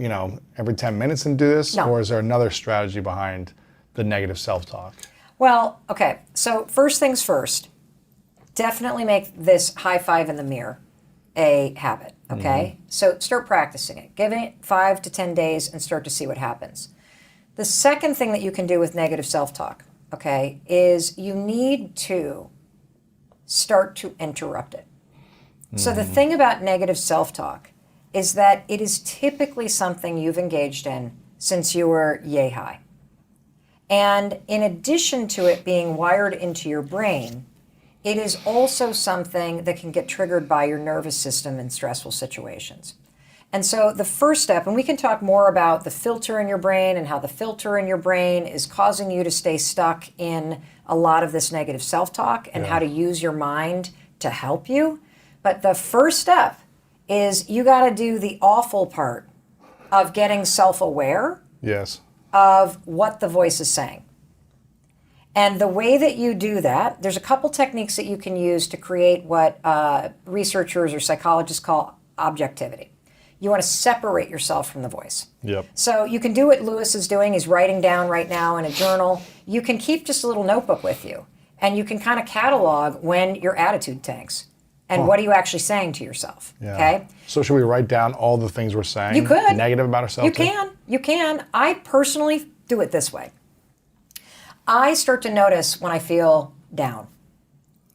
[SPEAKER 6] every 10 minutes and do this?
[SPEAKER 3] No.
[SPEAKER 6] Or is there another strategy behind the negative self-talk?
[SPEAKER 3] Well, okay. So first things first, definitely make this high five in the mirror a habit, okay? So start practicing it. Give it 5 to 10 days and start to see what happens. The second thing that you can do with negative self-talk, okay, is you need to start to interrupt it. So the thing about negative self-talk is that it is typically something you've engaged in since you were yay high. And in addition to it being wired into your brain, it is also something that can get triggered by your nervous system in stressful situations. And so the first step, and we can talk more about the filter in your brain and how the filter in your brain is causing you to stay stuck in a lot of this negative self-talk and how to use your mind to help you. But the first step is you got to do the awful part of getting self-aware of what the voice is saying. And the way that you do that, there's a couple techniques that you can use to create what researchers or psychologists call objectivity. You want to separate yourself from the voice. So you can do what Lewis is doing. He's writing down right now in a journal. You can keep just a little notebook with you, and you can kind of catalog when your attitude tanks. And what are you actually saying to yourself? Okay.
[SPEAKER 6] So should we write down all the things we're saying?
[SPEAKER 3] You could.
[SPEAKER 6] Negative about ourselves?
[SPEAKER 3] You can. I personally do it this way. I start to notice when I feel down,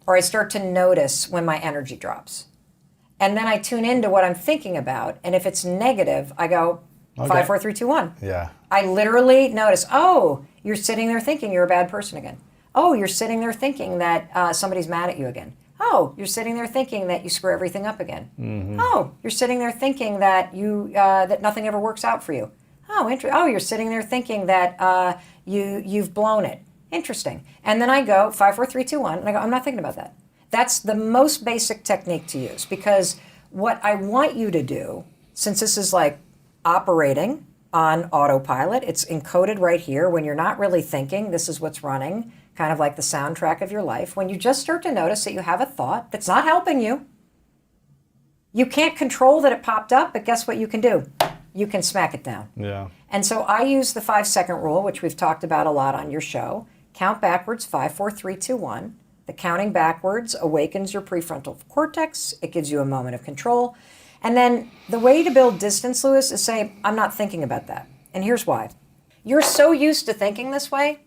[SPEAKER 3] or I start to notice when my energy drops. And then I tune into what I'm thinking about. And if it's negative, I go 5, 4, 3, 2, 1. I literally notice, oh, you're sitting there thinking you're a bad person again. Oh, you're sitting there thinking that somebody's mad at you again. Oh, you're sitting there thinking that you screw everything up again. Oh, you're sitting there thinking that that nothing ever works out for you. Oh, you're sitting there thinking that you've blown it. Interesting. And then I go 5, 4, 3, 2, 1, and I go, I'm not thinking about that. That's the most basic technique to use, because what I want you to do, since this is like operating on autopilot, it's encoded right here. When you're not really thinking, this is what's running, kind of like the soundtrack of your life. When you just start to notice that you have a thought that's not helping you, you can't control that it popped up, but guess what you can do? You can smack it down. And so I use the 5-second rule, which we've talked about a lot on your show. Count backwards, 5, 4, 3, 2, 1. The counting backwards awakens your prefrontal cortex. It gives you a moment of control. And then the way to build distance, Lewis, is say, I'm not thinking about that. And here's why. You're so used to thinking this way,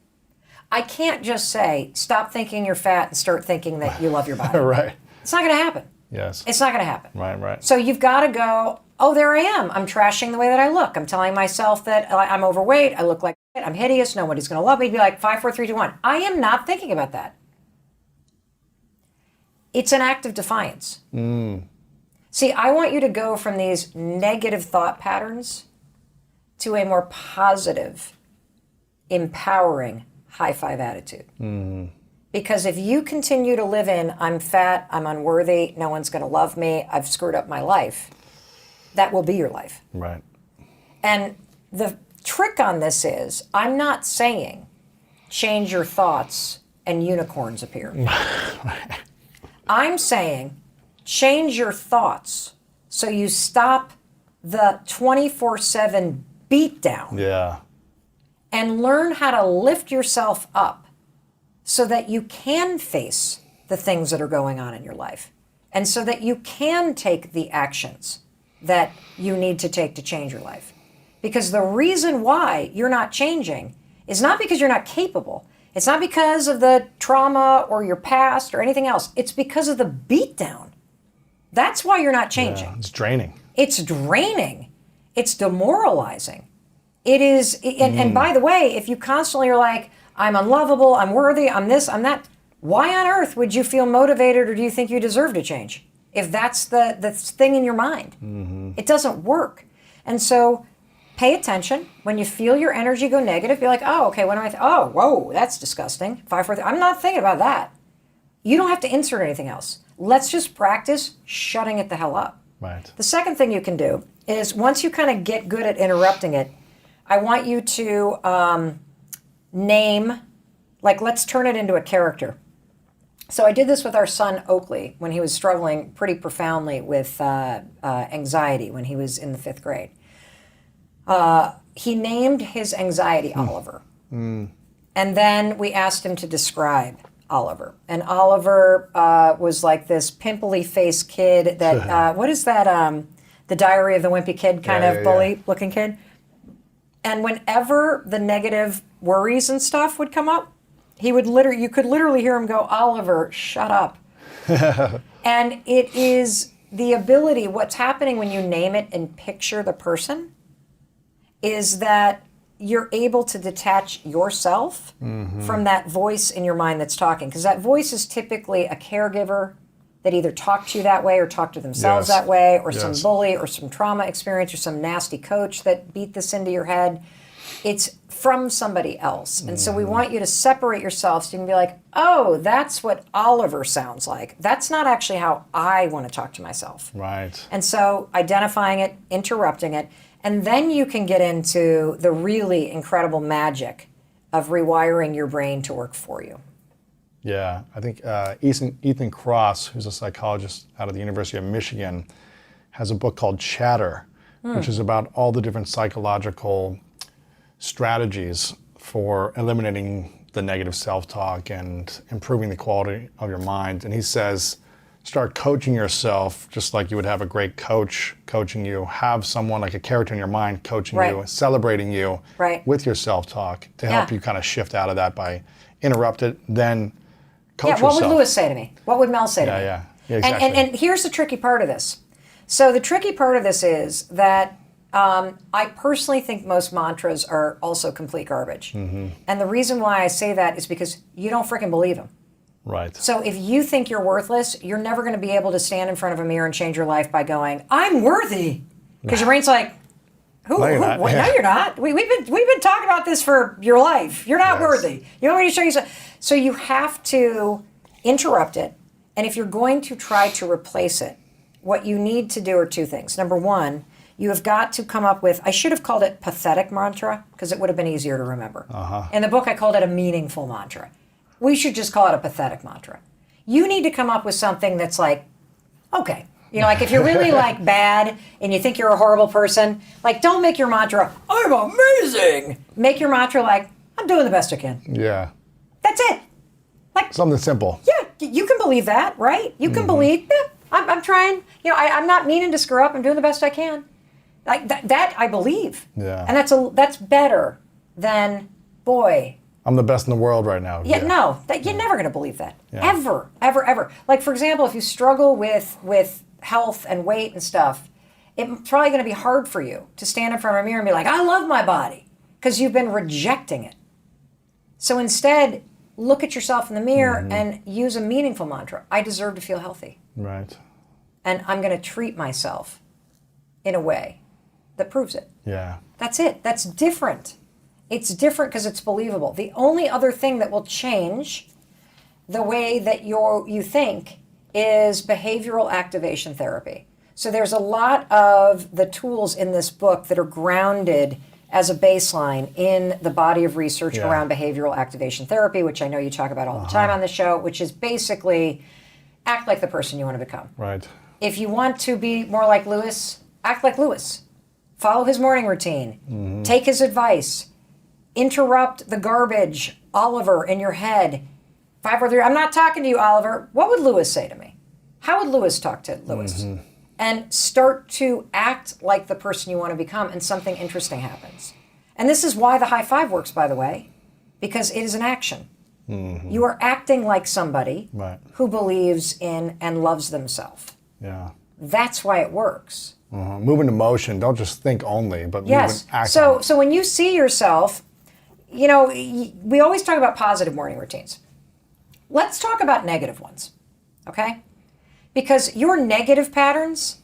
[SPEAKER 3] I can't just say, stop thinking you're fat and start thinking that you love your body. It's not going to happen. It's not going to happen. So you've got to go, oh, there I am. I'm trashing the way that I look. I'm telling myself that I'm overweight. I look like shit. I'm hideous. Nobody's going to love me. Be like 5, 4, 3, 2, 1. I am not thinking about that. It's an act of defiance. See, I want you to go from these negative thought patterns to a more positive, empowering, high-five attitude. Because if you continue to live in, I'm fat, I'm unworthy, no one's going to love me, I've screwed up my life, that will be your life. And the trick on this is, I'm not saying change your thoughts and unicorns appear. I'm saying change your thoughts so you stop the 24/7 beatdown and learn how to lift yourself up
[SPEAKER 1] so that you can face the things that are going on in your life, and so that you can take the actions that you need to take to change your life. Because the reason why you're not changing is not because you're not capable. It's not because of the trauma or your past or anything else. It's because of the beatdown. That's why you're not changing.
[SPEAKER 6] Yeah, it's draining.
[SPEAKER 1] It's draining. It's demoralizing. It is, and by the way, if you constantly are like, I'm unlovable, I'm worthy, I'm this, I'm that, why on earth would you feel motivated, or do you think you deserve to change? If that's the thing in your mind. It doesn't work. And so pay attention. When you feel your energy go negative, be like, oh, okay, what am I, oh, whoa, that's disgusting. 5, 4, 3, I'm not thinking about that. You don't have to insert anything else. Let's just practice shutting it the hell up.
[SPEAKER 6] Right.
[SPEAKER 1] The second thing you can do is, once you kind of get good at interrupting it, I want you to name, like, let's turn it into a character. So I did this with our son Oakley when he was struggling pretty profoundly with anxiety when he was in the 5th grade. He named his anxiety Oliver. And then we asked him to describe Oliver. And Oliver was like this pimply-faced kid that, what is that, the Diary of the Wimpy Kid kind of bully-looking kid? And whenever the negative worries and stuff would come up, he would you could literally hear him go, Oliver, shut up. And it is the ability, what's happening when you name it and picture the person, is that you're able to detach yourself from that voice in your mind that's talking. Because that voice is typically a caregiver that either talked to you that way or talked to themselves that way, or some bully or some trauma experience or some nasty coach that beat this into your head. It's from somebody else. And so we want you to separate yourself so you can be like, oh, that's what Oliver sounds like. That's not actually how I want to talk to myself.
[SPEAKER 6] Right.
[SPEAKER 1] And so identifying it, interrupting it, and then you can get into the really incredible magic of rewiring your brain to work for you.
[SPEAKER 6] Yeah, I think Ethan Kross, who's a psychologist out of the University of Michigan, has a book called Chatter, which is about all the different psychological strategies for eliminating the negative self-talk and improving the quality of your mind. And he says, start coaching yourself just like you would have a great coach coaching you. Have someone like a character in your mind coaching you, celebrating you with your self-talk to help you kind of shift out of that by interrupt it, then coach yourself.
[SPEAKER 1] What would Lewis say to me? What would Mel say to me?
[SPEAKER 6] Yeah, exactly.
[SPEAKER 1] And here's the tricky part of this. So the tricky part of this is that I personally think most mantras are also complete garbage. And the reason why I say that is because you don't freaking believe them.
[SPEAKER 6] Right.
[SPEAKER 1] So if you think you're worthless, you're never going to be able to stand in front of a mirror and change your life by going, I'm worthy. Because your brain's like, no, you're not. We've been talking about this for your life. You're not worthy. You want me to show you something? So you have to interrupt it. And if you're going to try to replace it, what you need to do are 2 things. Number 1, you have got to come up with, I should have called it pathetic mantra because it would have been easier to remember. In the book, I called it a meaningful mantra. We should just call it a pathetic mantra. You need to come up with something that's like, okay. You know, like if you're really like bad and you think you're a horrible person, like don't make your mantra, I'm amazing. Make your mantra like, I'm doing the best I can.
[SPEAKER 6] Yeah.
[SPEAKER 1] That's it. Like
[SPEAKER 6] something simple.
[SPEAKER 1] Yeah, you can believe that, right? You can believe, I'm trying. You know, I'm not meaning to screw up. I'm doing the best I can. Like that I believe.
[SPEAKER 6] Yeah.
[SPEAKER 1] And that's better than, boy,
[SPEAKER 6] I'm the best in the world right now.
[SPEAKER 1] Yeah, no, you're never going to believe that. Ever, ever, ever. Like, for example, if you struggle with health and weight and stuff, it's probably going to be hard for you to stand in front of a mirror and be like, I love my body, because you've been rejecting it. So instead, look at yourself in the mirror and use a meaningful mantra. I deserve to feel healthy.
[SPEAKER 6] Right.
[SPEAKER 1] And I'm going to treat myself in a way that proves it.
[SPEAKER 6] Yeah.
[SPEAKER 1] That's it. That's different. It's different because it's believable. The only other thing that will change the way that you think is behavioral activation therapy. So there's a lot of the tools in this book that are grounded as a baseline in the body of research around behavioral activation therapy, which I know you talk about all the time on the show, which is basically act like the person you want to become.
[SPEAKER 6] Right.
[SPEAKER 1] If you want to be more like Lewis, act like Lewis. Follow his morning routine. Take his advice. Interrupt the garbage, Oliver, in your head. 5, 4, 3. I'm not talking to you, Oliver. What would Lewis say to me? How would Lewis talk to Lewis? And start to act like the person you want to become, and something interesting happens. And this is why the high five works, by the way, because it is an action. You are acting like somebody who believes in and loves themselves.
[SPEAKER 6] Yeah.
[SPEAKER 1] That's why it works.
[SPEAKER 6] Move into motion. Don't just think only, but move and act.
[SPEAKER 1] So when you see yourself, you know, we always talk about positive morning routines. Let's talk about negative ones, okay? Because your negative patterns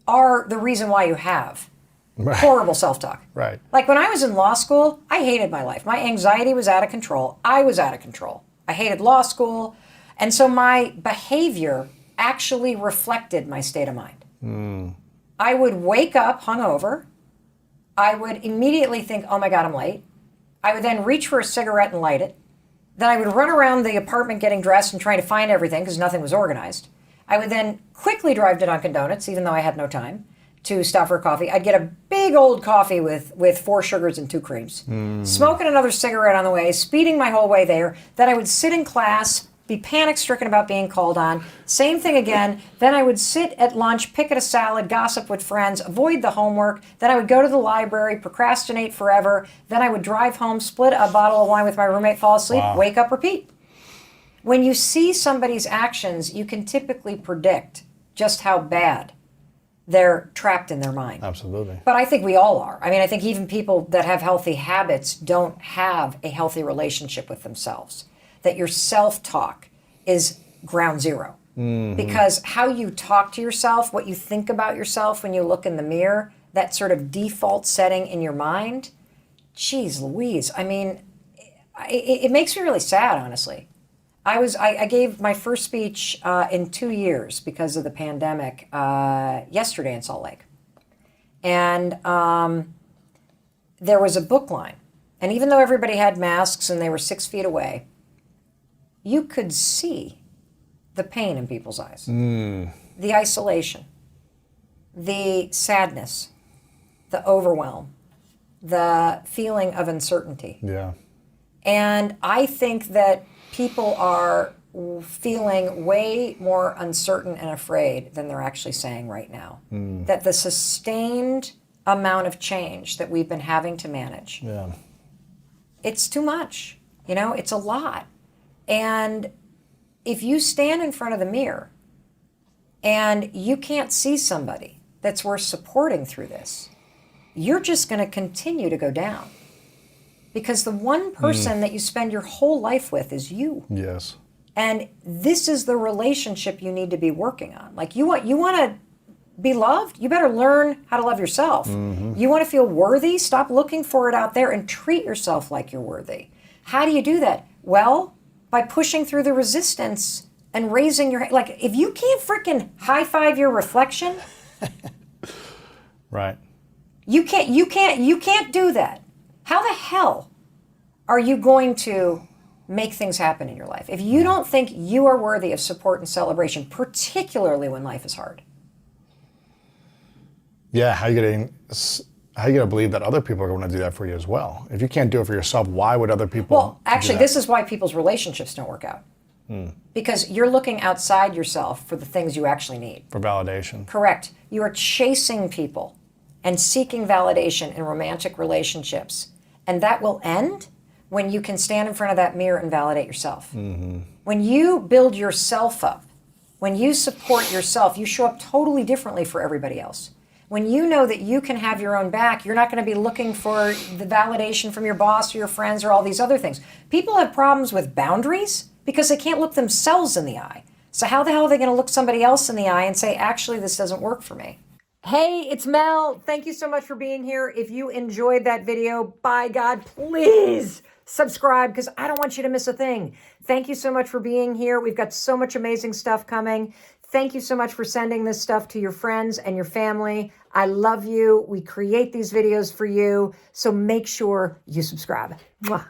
[SPEAKER 1] are the reason why you have horrible self-talk.
[SPEAKER 6] Right.
[SPEAKER 1] Like when I was in law school, I hated my life. My anxiety was out of control. I was out of control. I hated law school. And so my behavior actually reflected my state of mind. I would wake up hungover. I would immediately think, oh my God, I'm late. I would then reach for a cigarette and light it. Then I would run around the apartment getting dressed and trying to find everything because nothing was organized. I would then quickly drive to Dunkin' Donuts, even though I had no time, to stop for a coffee. I'd get a big old coffee with 4 sugars and 2 creams, smoking another cigarette on the way, speeding my whole way there. Then I would sit in class, be panic-stricken about being called on. Same thing again. Then I would sit at lunch, pick at a salad, gossip with friends, avoid the homework. Then I would go to the library, procrastinate forever. Then I would drive home, split a bottle of wine with my roommate, fall asleep, wake up, repeat. When you see somebody's actions, you can typically predict just how bad they're trapped in their mind.
[SPEAKER 6] Absolutely.
[SPEAKER 1] But I think we all are. I mean, I think even people that have healthy habits don't have a healthy relationship with themselves. That your self-talk is ground zero. Because how you talk to yourself, what you think about yourself when you look in the mirror, that sort of default setting in your mind, geez Louise, I mean, it makes me really sad, honestly. I gave my first speech in 2 years because of the pandemic yesterday in Salt Lake. And there was a book line. And even though everybody had masks and they were 6 feet away, you could see the pain in people's eyes, the isolation, the sadness, the overwhelm, the feeling of uncertainty.
[SPEAKER 6] Yeah.
[SPEAKER 1] And I think that people are feeling way more uncertain and afraid than they're actually saying right now. That the sustained amount of change that we've been having to manage, it's too much. You know, it's a lot. And if you stand in front of the mirror and you can't see somebody that's worth supporting through this, you're just going to continue to go down. Because the one person that you spend your whole life with is you.
[SPEAKER 6] Yes.
[SPEAKER 1] And this is the relationship you need to be working on. Like you want to be loved, you better learn how to love yourself. You want to feel worthy, stop looking for it out there and treat yourself like you're worthy. How do you do that? Well, by pushing through the resistance and raising your, like if you can't freaking high five your reflection,
[SPEAKER 6] right.
[SPEAKER 1] You can't do that. How the hell are you going to make things happen in your life if you don't think you are worthy of support and celebration, particularly when life is hard?
[SPEAKER 6] Yeah, how you gonna believe that other people are going to do that for you as well? If you can't do it for yourself, why would other people?
[SPEAKER 1] Well, actually, this is why people's relationships don't work out. Because you're looking outside yourself for the things you actually need.
[SPEAKER 6] For validation.
[SPEAKER 1] Correct. You are chasing people and seeking validation in romantic relationships. And that will end when you can stand in front of that mirror and validate yourself. When you build yourself up, when you support yourself, you show up totally differently for everybody else. When you know that you can have your own back, you're not going to be looking for the validation from your boss or your friends or all these other things. People have problems with boundaries because they can't look themselves in the eye. So how the hell are they going to look somebody else in the eye and say, actually, this doesn't work for me? Hey, it's Mel. Thank you so much for being here. If you enjoyed that video, by God, please subscribe because I don't want you to miss a thing. Thank you so much for being here. We've got so much amazing stuff coming. Thank you so much for sending this stuff to your friends and your family. I love you. We create these videos for you. So make sure you subscribe. Mwah.